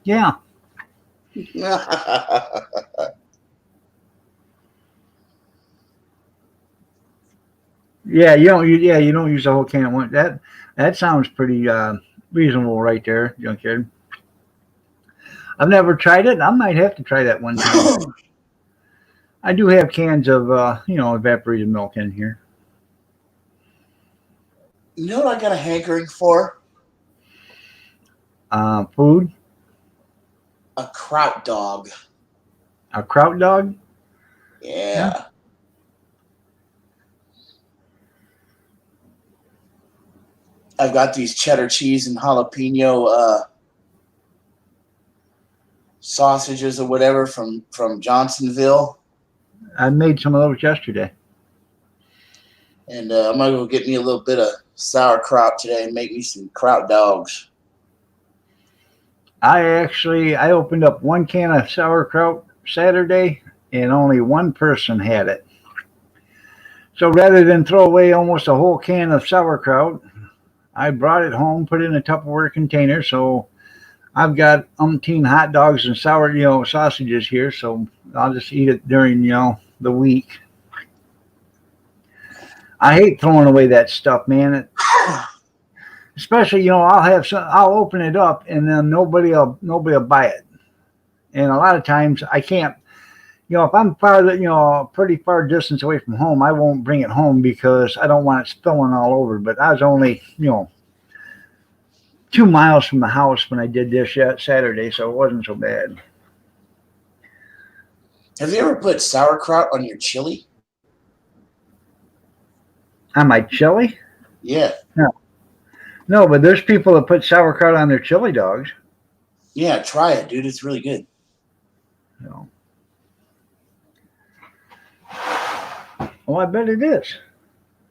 Speaker 1: Yeah. Yeah, you don't use the whole can at once. That sounds pretty reasonable right there, junkyard. I've never tried it. I might have to try that one time. I do have cans of evaporated milk in here.
Speaker 2: You know what I got a hankering for?
Speaker 1: Food,
Speaker 2: A kraut dog.
Speaker 1: a kraut dog. Yeah.
Speaker 2: Yeah. I've got these cheddar cheese and jalapeno sausages or whatever from Johnsonville,
Speaker 1: I made some of those yesterday.
Speaker 2: and I'm gonna go get me a little bit of sauerkraut today and make me some kraut dogs.
Speaker 1: I opened up one can of sauerkraut Saturday, and only one person had it. So rather than throw away almost a whole can of sauerkraut, I brought it home, put it in a Tupperware container. So I've got umpteen hot dogs and sausages here. So I'll just eat it during, the week. I hate throwing away that stuff, man. Especially, I'll open it up and then nobody will buy it. And a lot of times I can't, if I'm pretty far distance away from home, I won't bring it home because I don't want it spilling all over. But I was only, 2 miles from the house when I did this Saturday, so it wasn't so bad.
Speaker 2: Have you ever put sauerkraut on your chili?
Speaker 1: On my chili?
Speaker 2: Yeah.
Speaker 1: No, but there's people that put sauerkraut on their chili dogs.
Speaker 2: Yeah, try it, dude. It's really good.
Speaker 1: So. Well, I bet it is.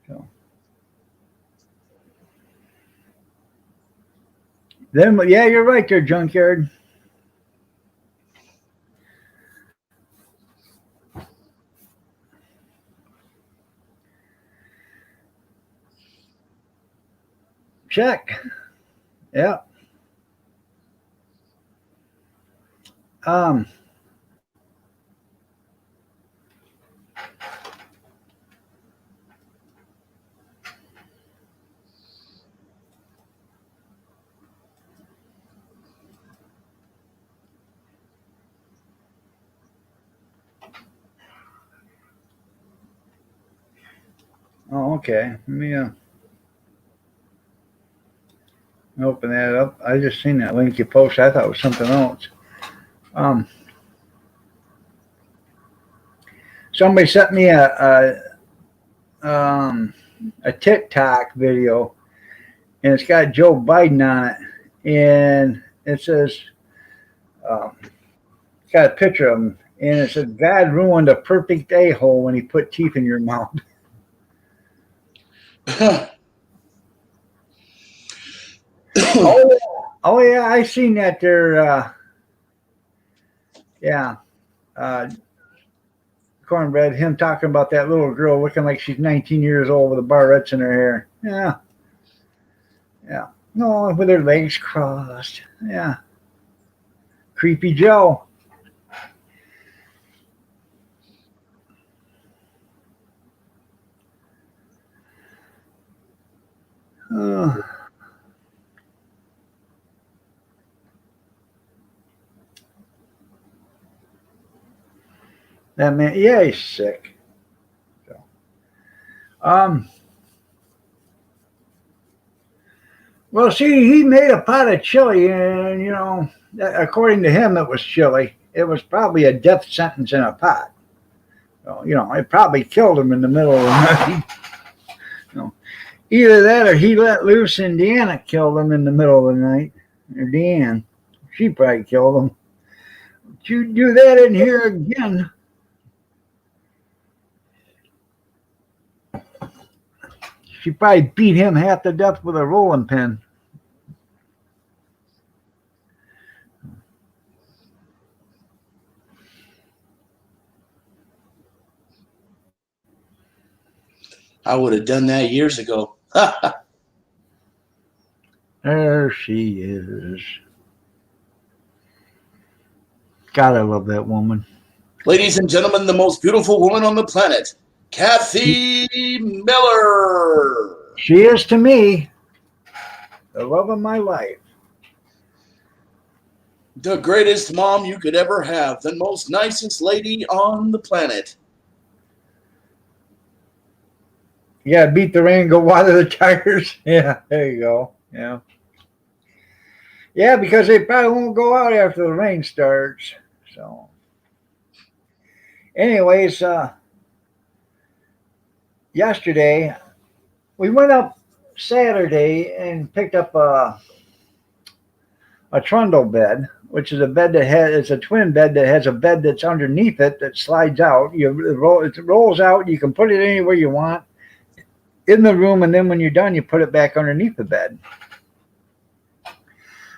Speaker 1: So. Then, yeah, you're right there, junkyard. Check. Yeah. Oh, okay. Let me open that up. I just seen that link you posted. I thought it was something else. Somebody sent me a TikTok video, and it's got Joe Biden on it, and it says, it's got a picture of him, and it says, "God ruined a perfect a-hole when he put teeth in your mouth." Oh yeah, I seen that there. Yeah, Cornbread. Him talking about that little girl looking like she's 19 years old with the barrettes in her hair. Yeah. No, with her legs crossed. Yeah. Creepy Joe. That man, yeah, he's sick. So, well, see, he made a pot of chili, and according to him, it was chili. It was probably a death sentence in a pot. So, it probably killed him in the middle of the night. Either that, or he let loose, and Deanna killed him in the middle of the night. Or Deanne, she probably killed him. But you do that in here again. She probably beat him half to death with a rolling pin.
Speaker 2: I would have done that years ago.
Speaker 1: There she is. God, I love that woman.
Speaker 2: Ladies and gentlemen, the most beautiful woman on the planet, Kathy Miller.
Speaker 1: She is to me the love of my life.
Speaker 2: The greatest mom you could ever have. The most nicest lady on the planet.
Speaker 1: You gotta beat the rain, go water the tires. Yeah, there you go. Yeah. Yeah, because they probably won't go out after the rain starts. So, anyways, yesterday we went up Saturday and picked up a trundle bed, which is a bed that it's a twin bed that has a bed that's underneath it that slides out. It rolls out. You can put it anywhere you want in the room, and then when you're done, you put it back underneath the bed.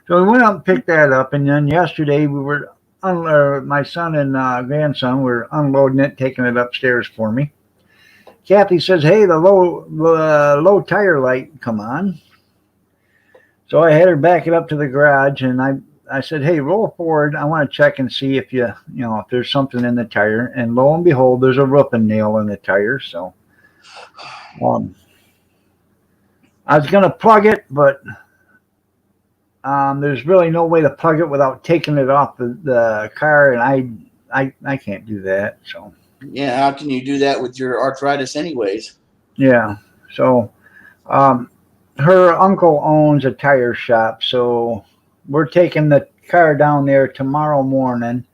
Speaker 1: So we went out and picked that up, and then yesterday we were, my son and grandson were unloading it, taking it upstairs for me. Kathy says, "Hey, the low tire light come on." So I had her back it up to the garage, and I said, "Hey, roll forward. I want to check and see if if there's something in the tire." And lo and behold, there's a roofing nail in the tire. So I was gonna plug it, but there's really no way to plug it without taking it off the car, and I can't do that. So
Speaker 2: Yeah, how can you do that with your arthritis anyways?
Speaker 1: yeah. So her uncle owns a tire shop, so we're taking the car down there tomorrow morning,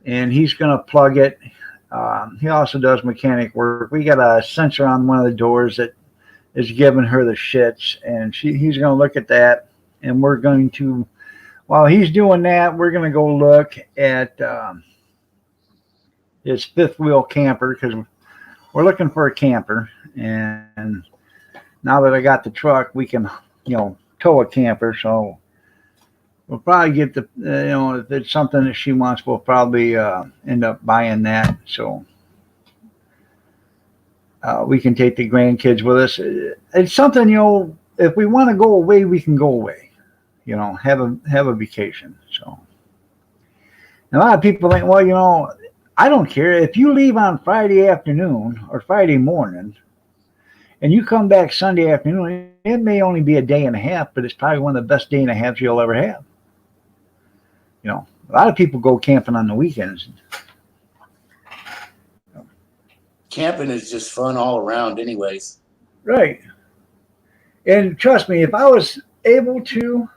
Speaker 1: and he's going to plug it. He also does mechanic work. We got a sensor on one of the doors that is giving her the shits, and he's going to look at that, and we're going to, while he's doing that, we're going to go look at his fifth wheel camper, because we're looking for a camper, and now that I got the truck, we can, tow a camper. So we'll probably get the, if it's something that she wants, we'll probably end up buying that. So we can take the grandkids with us. It's something, if we want to go away, we can go away, have a vacation. So and a lot of people think, well, I don't care. If you leave on Friday afternoon or Friday morning, and you come back Sunday afternoon, it may only be a day and a half, but it's probably one of the best day and a halves you'll ever have. A lot of people go camping on the weekends.
Speaker 2: Camping is just fun all around anyways.
Speaker 1: Right. And trust me, if I was able to,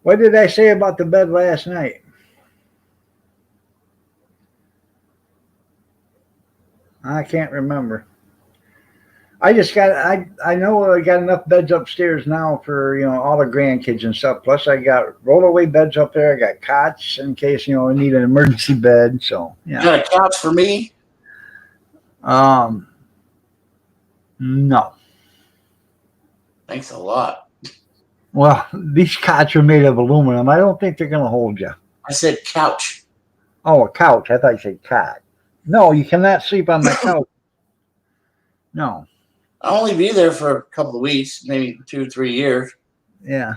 Speaker 1: what did I say about the bed last night? I can't remember. I know I got enough beds upstairs now for, all the grandkids and stuff. Plus I got rollaway beds up there. I got cots in case, I need an emergency bed. So, yeah.
Speaker 2: You got a couch for me?
Speaker 1: No.
Speaker 2: Thanks a lot.
Speaker 1: Well, these cots are made of aluminum. I don't think they're going to hold you.
Speaker 2: I said couch.
Speaker 1: Oh, a couch. I thought you said cot. No, you cannot sleep on my couch. No.
Speaker 2: I'll only be there for a couple of weeks, maybe 2 or 3 years.
Speaker 1: Yeah.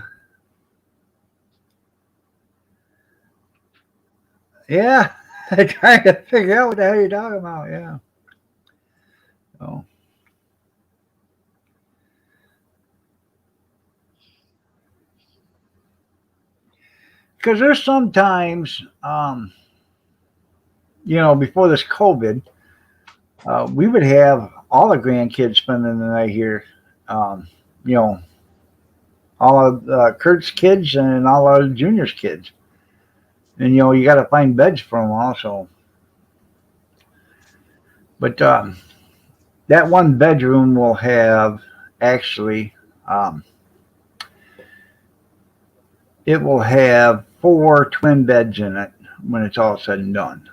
Speaker 1: Yeah. I'm trying to figure out what the hell you're talking about. Yeah. Oh. Because there's sometimes, before this COVID, we would have all the grandkids spending the night here. All of Kurt's kids and all of Junior's kids. And, you got to find beds for them also. But that one bedroom will have actually, it will have 4 twin beds in it when it's all said and done.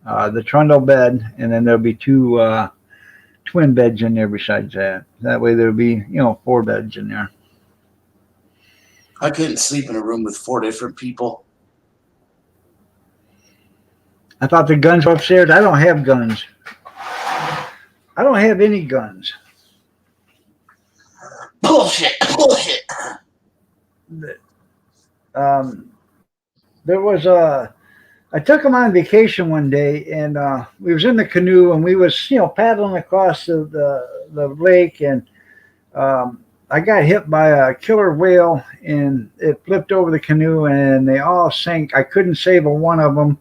Speaker 1: The trundle bed, and then there'll be 2 twin beds in there besides that. That way there'll be, 4 beds in there.
Speaker 2: I couldn't sleep in a room with 4 different people.
Speaker 1: I thought the guns were upstairs. I don't have guns. I don't have any guns.
Speaker 2: Bullshit.
Speaker 1: there was a. I took him on vacation one day, and we was in the canoe, and we was paddling across the lake, and I got hit by a killer whale, and it flipped over the canoe, and they all sank. I couldn't save a one of them.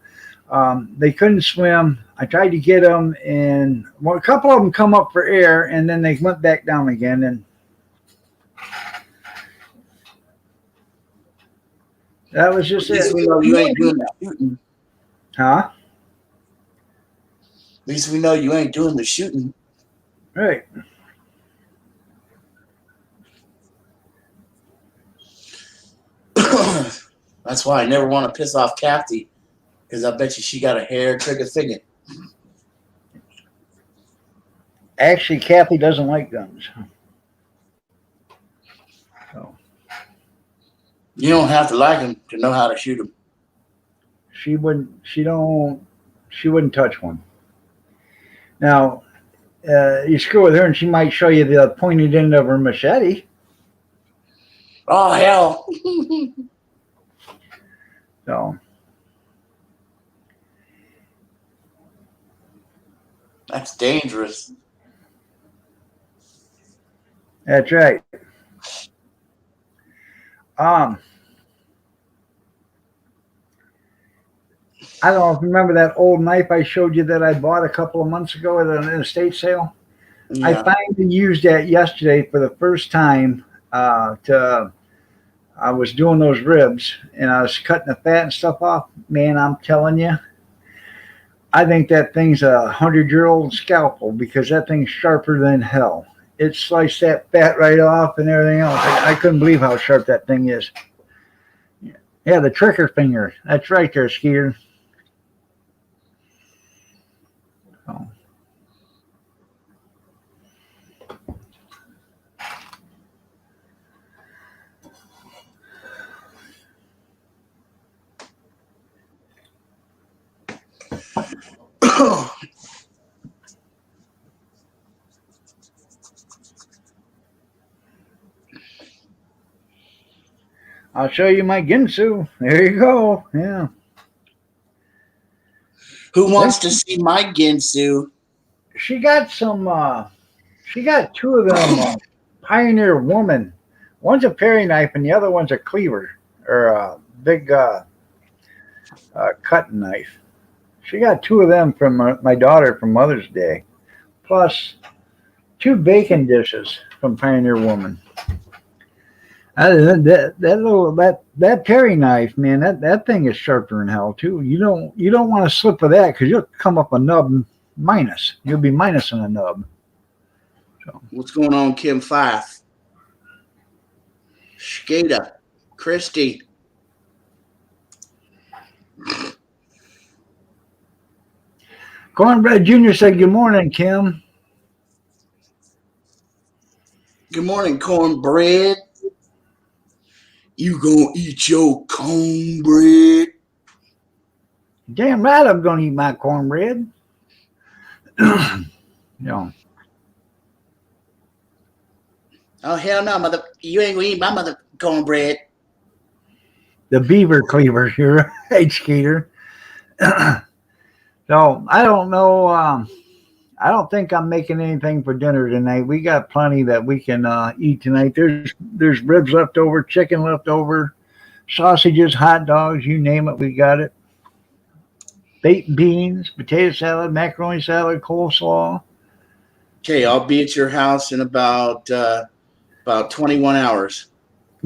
Speaker 1: They couldn't swim. I tried to get them, and a couple of them come up for air, and then they went back down again. And that was just
Speaker 2: At least
Speaker 1: it.
Speaker 2: we know you ain't doing the shooting.
Speaker 1: Huh?
Speaker 2: At least we know you ain't doing the shooting.
Speaker 1: Right.
Speaker 2: That's why I never want to piss off Kathy, because I bet you she got a hair trigger thinking.
Speaker 1: Actually, Kathy doesn't like guns. So
Speaker 2: You don't have to like them to know how to shoot them.
Speaker 1: she wouldn't. She wouldn't touch one. Now, you screw with her, and she might show you the pointed end of her machete.
Speaker 2: Oh, hell.
Speaker 1: So
Speaker 2: That's dangerous.
Speaker 1: that's right. I don't know if you remember that old knife I showed you that I bought a couple of months ago at an estate sale.
Speaker 2: Yeah.
Speaker 1: I finally used that yesterday for the first time. I was doing those ribs, and I was cutting the fat and stuff off. Man, I'm telling you, I think that thing's a 100-year-old scalpel, because that thing's sharper than hell. It sliced that fat right off and everything else. I couldn't believe how sharp that thing is. Yeah, the trigger finger. That's right there, Skeeter. Oh. I'll show you my Ginsu. There you go. Yeah.
Speaker 2: Who wants to see my Ginsu?
Speaker 1: She got some. She got two of them Pioneer Woman. One's a paring knife, and the other one's a cleaver, or a big cutting knife. She got two of them from my daughter for Mother's Day, plus two bacon dishes from Pioneer Woman. That paring knife, man, that thing is sharper than hell too. You don't want to slip with that, because you'll come up a nub minus. You'll be minus in a nub. So
Speaker 2: What's going on, Kim Fife? Skada, Christy.
Speaker 1: Cornbread Jr. said, "Good morning, Kim."
Speaker 2: Good morning, cornbread. You gonna eat your cornbread?
Speaker 1: Damn right, I'm gonna eat my cornbread. Yeah.
Speaker 2: Oh, hell no, mother. You ain't gonna eat my mother cornbread.
Speaker 1: The beaver cleaver, you're right, Skeeter. So I don't know. I don't think I'm making anything for dinner tonight. We got plenty that we can eat tonight. There's ribs left over, chicken left over, sausages, hot dogs, you name it, we got it. Baked beans, potato salad, macaroni salad, coleslaw.
Speaker 2: Okay, I'll be at your house in about 21 hours.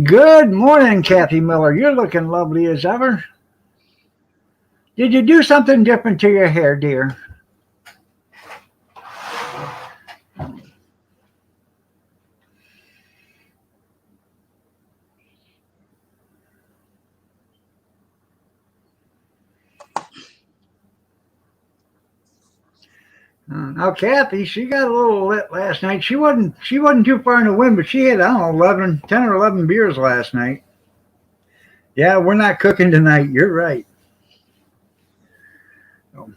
Speaker 1: Good morning, Kathy Miller. You're looking lovely as ever. Did you do something different to your hair, dear? Now, Kathy, she got a little lit last night. She wasn't too far in the wind, but she had, I don't know, 10 or 11 beers last night. Yeah, we're not cooking tonight. You're right. So,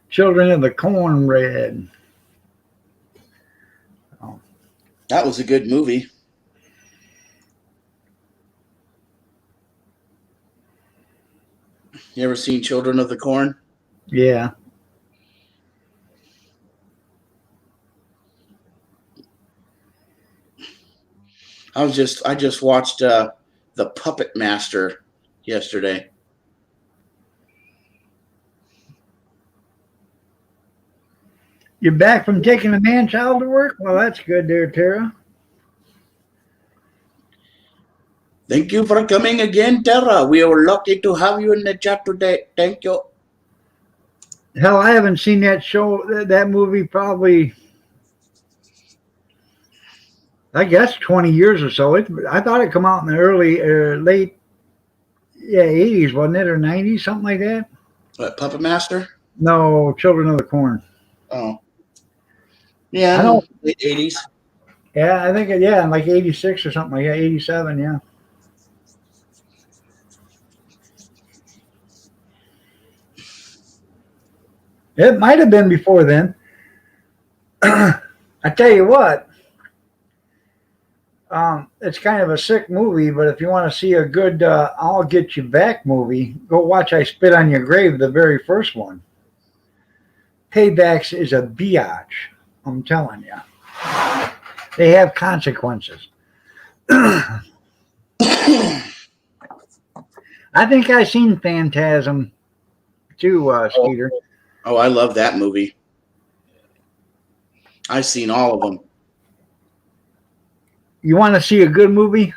Speaker 1: Children of the Cornbread.
Speaker 2: That was a good movie. You ever seen Children of the Corn?
Speaker 1: Yeah.
Speaker 2: I just watched The Puppet Master yesterday.
Speaker 1: You're back from taking the man child to work? Well, that's good there, Tara.
Speaker 2: Thank you for coming again, Tara. We are lucky to have you in the chat today. Thank you.
Speaker 1: Hell, I haven't seen that that movie probably, I guess, 20 years or so. I thought it come out in the early or late, yeah, 80s, wasn't it, or 90s, something like that.
Speaker 2: What, Puppet Master?
Speaker 1: No, Children of the Corn.
Speaker 2: Oh,
Speaker 1: I
Speaker 2: yeah,
Speaker 1: know.
Speaker 2: late 80s.
Speaker 1: Yeah, I think like 86 or something like that, 87. Yeah. It might have been before then. I tell you what, it's kind of a sick movie, but if you want to see a good I'll Get You Back movie, go watch I Spit on Your Grave, the very first one. Paybacks is a biatch, I'm telling you. They have consequences. I think I seen Phantasm too, Skeeter.
Speaker 2: Oh, I love that movie. I've seen all of them.
Speaker 1: You want to see a good movie?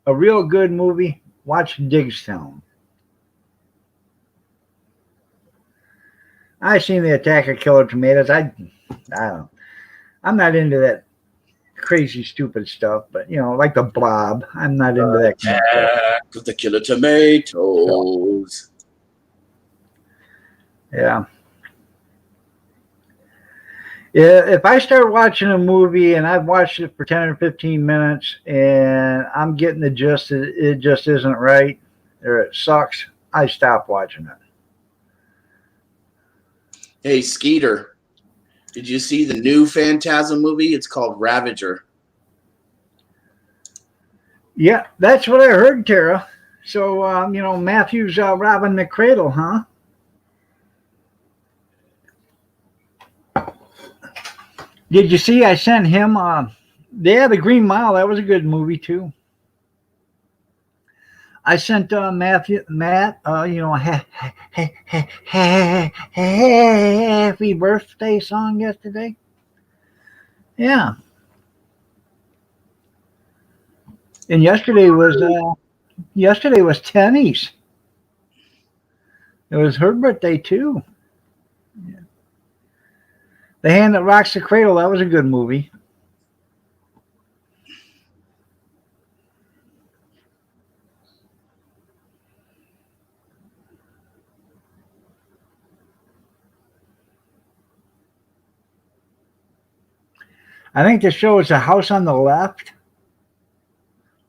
Speaker 1: A real good movie? Watch Digstown. I seen the Attack of Killer Tomatoes. I don't. I'm not into that crazy, stupid stuff. But like the Blob, I'm not into that kind of stuff.
Speaker 2: Attack of the Killer Tomatoes.
Speaker 1: Yeah. Yeah, if I start watching a movie and I've watched it for 10 or 15 minutes and I'm getting the gist, it just isn't right or it sucks, I stop watching it.
Speaker 2: Hey, Skeeter, did you see the new Phantasm movie? It's called Ravager.
Speaker 1: Yeah, that's what I heard, Tara. So, Matthew's robbing the cradle, huh? Did you see I sent him, The Green Mile, that was a good movie too. I sent Matt, happy birthday song yesterday. Yeah. And yesterday was Tenny's. It was her birthday too. Yeah. The Hand That Rocks the Cradle, that was a good movie. I think the show is The House on the Left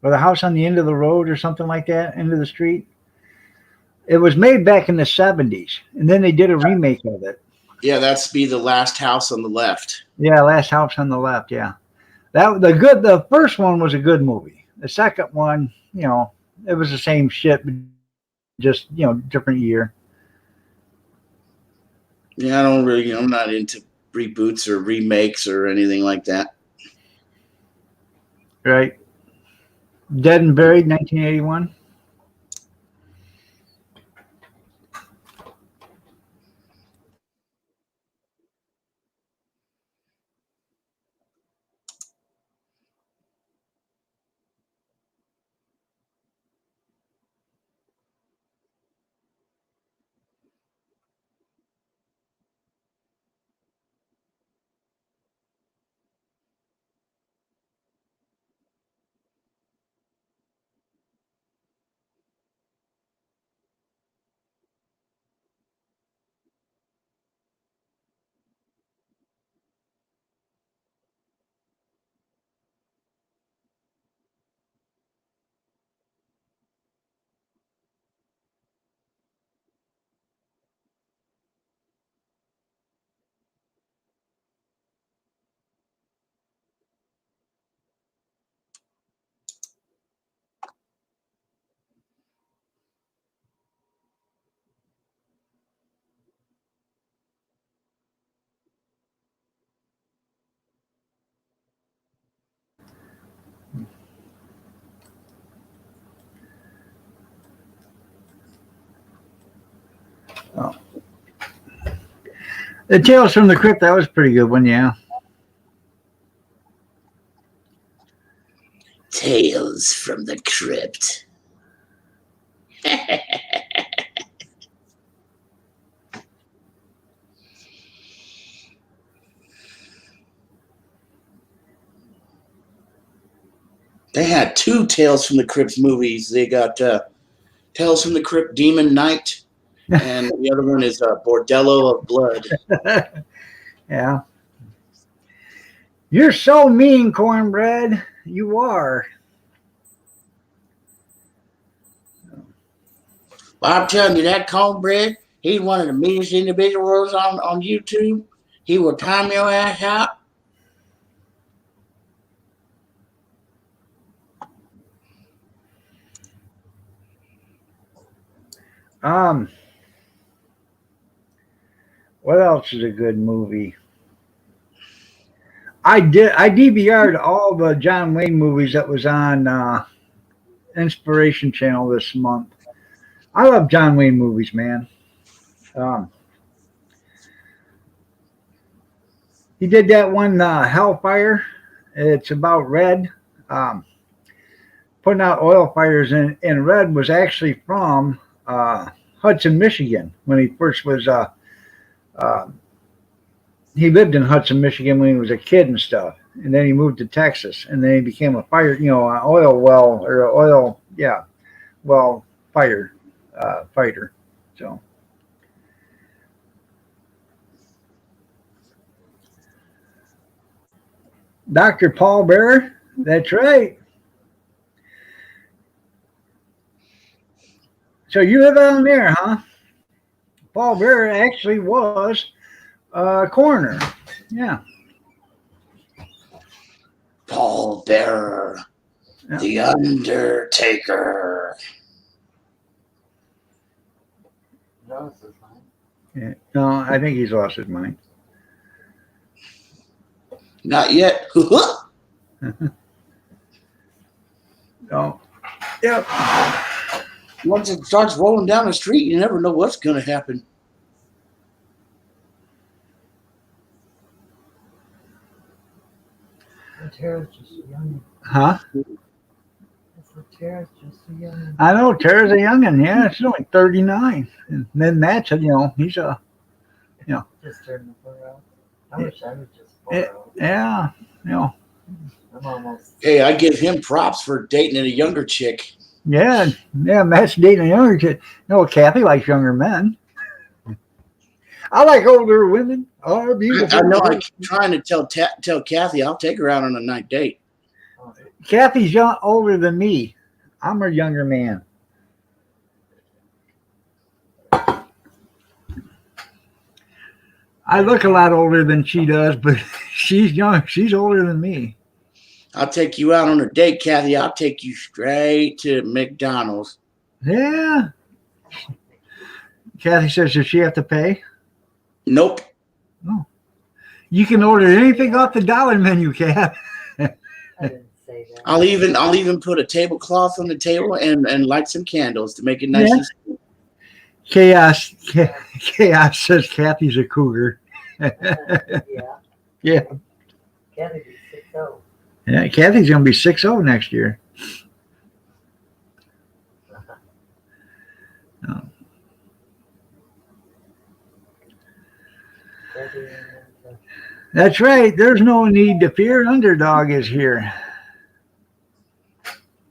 Speaker 1: or The House on the End of the Road or something like that, End of the Street. It was made back in the 70s, and then they did a remake of it.
Speaker 2: Yeah, that's be The Last House on the Left.
Speaker 1: Yeah, Last House on the Left, yeah. The first one was a good movie. The second one, it was the same shit, just, different year.
Speaker 2: Yeah, I'm not into reboots or remakes or anything like that.
Speaker 1: Right. Dead and Buried, 1981. Oh. The Tales from the Crypt, that was a pretty good one, yeah.
Speaker 2: Tales from the Crypt. They had 2 Tales from the Crypt movies. They got Tales from the Crypt Demon Knight, and the other one is Bordello of Blood.
Speaker 1: Yeah. You're so mean, Cornbread. You are.
Speaker 2: Well, I'm telling you, that Cornbread, he's one of the meanest individuals on YouTube. He will time your ass out.
Speaker 1: What else is a good movie? I DVR'd all the John Wayne movies that was on Inspiration Channel this month. I love John Wayne movies, man. He did that one, Hellfire. It's about Red. Putting out oil fires, and Red was actually from Hudson, Michigan, when he first was. He lived in Hudson, Michigan when he was a kid and stuff, and then he moved to Texas, and then he became a fire, an oil well or oil, well, fighter. So. Dr. Paul Bearer, that's right. So you live down there, huh? Paul Bearer actually was a coroner. Yeah.
Speaker 2: Paul Bearer, yeah. The Undertaker.
Speaker 3: Lost his mind.
Speaker 1: Yeah. No, I think he's lost his mind.
Speaker 2: Not yet.
Speaker 1: Oh, yep.
Speaker 2: Once it starts rolling down the street, you never know what's going to happen.
Speaker 3: Tara's just a youngin'.
Speaker 1: Huh?
Speaker 3: Tara's just a youngin'.
Speaker 1: I know Tara's a youngin'. Yeah, she's only 39, and then Matt's he's a,
Speaker 3: Just turned the 4 out. I wish I was just 4 out.
Speaker 1: Yeah,
Speaker 3: I'm almost.
Speaker 2: Hey, I give him props for dating a younger chick.
Speaker 1: Yeah. Matt's dating a younger chick. No, Kathy likes younger men. I like older women. Oh, beautiful.
Speaker 2: I know. I'm trying to tell Kathy I'll take her out on a night date.
Speaker 1: Kathy's older than me. I'm her younger man. I look a lot older than she does, but she's young. She's older than me.
Speaker 2: I'll take you out on a date, Kathy. I'll take you straight to McDonald's.
Speaker 1: Yeah. Kathy says, does she have to pay?
Speaker 2: Nope.
Speaker 1: No. You can order anything off the dollar menu, Kath.
Speaker 3: I didn't say that.
Speaker 2: I'll even put a tablecloth on the table and light some candles to make it nice.
Speaker 1: Yeah. Chaos says Kathy's a cougar. Yeah.
Speaker 3: Kathy be 6'0".
Speaker 1: Yeah, Kathy's gonna be 6'0" next year. Oh. That's right. There's no need to fear. Underdog is here.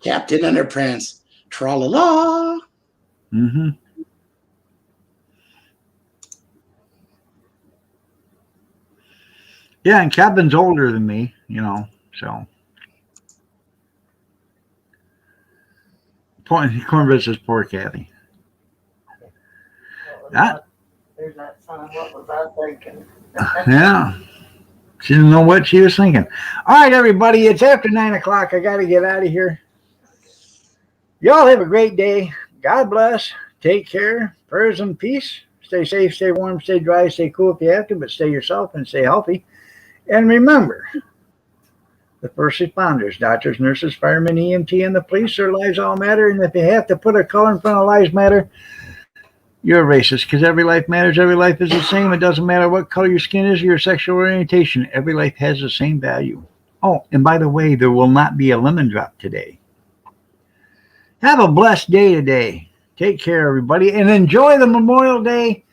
Speaker 2: Captain Underpants. Tra-la-la.
Speaker 1: Mm-hmm. Yeah, and Kevin's older than me, so. Cornbread says poor Kathy.
Speaker 3: There's that son. What was I thinking?
Speaker 1: Yeah. She didn't know what she was thinking. All right, everybody. It's after 9 o'clock. I got to get out of here. Y'all have a great day. God bless. Take care. Prayers and peace. Stay safe, stay warm, stay dry, stay cool if you have to, but stay yourself and stay healthy. And remember, the first responders, doctors, nurses, firemen, EMT, and the police, their lives all matter. And if you have to put a color in front of lives matter, You're a racist because every life matters. Every life is the same. It doesn't matter what color your skin is or your sexual orientation. Every life has the same value. Oh, and by the way, there will not be a lemon drop today. Have a blessed day today. Take care, everybody, and enjoy the Memorial Day.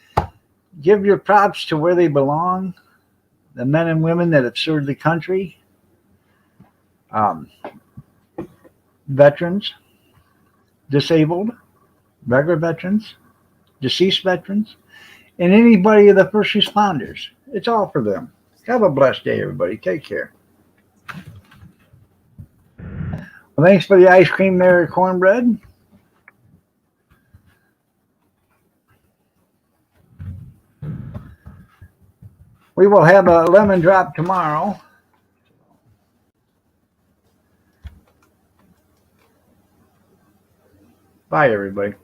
Speaker 1: Give your props to where they belong. The men and women that have served the country. Veterans, disabled, regular veterans, deceased veterans, and anybody of the first responders. It's all for them. Have a blessed day, everybody. Take care. Well, thanks for the ice cream there, cornbread. We will have a lemon drop tomorrow. Bye, everybody.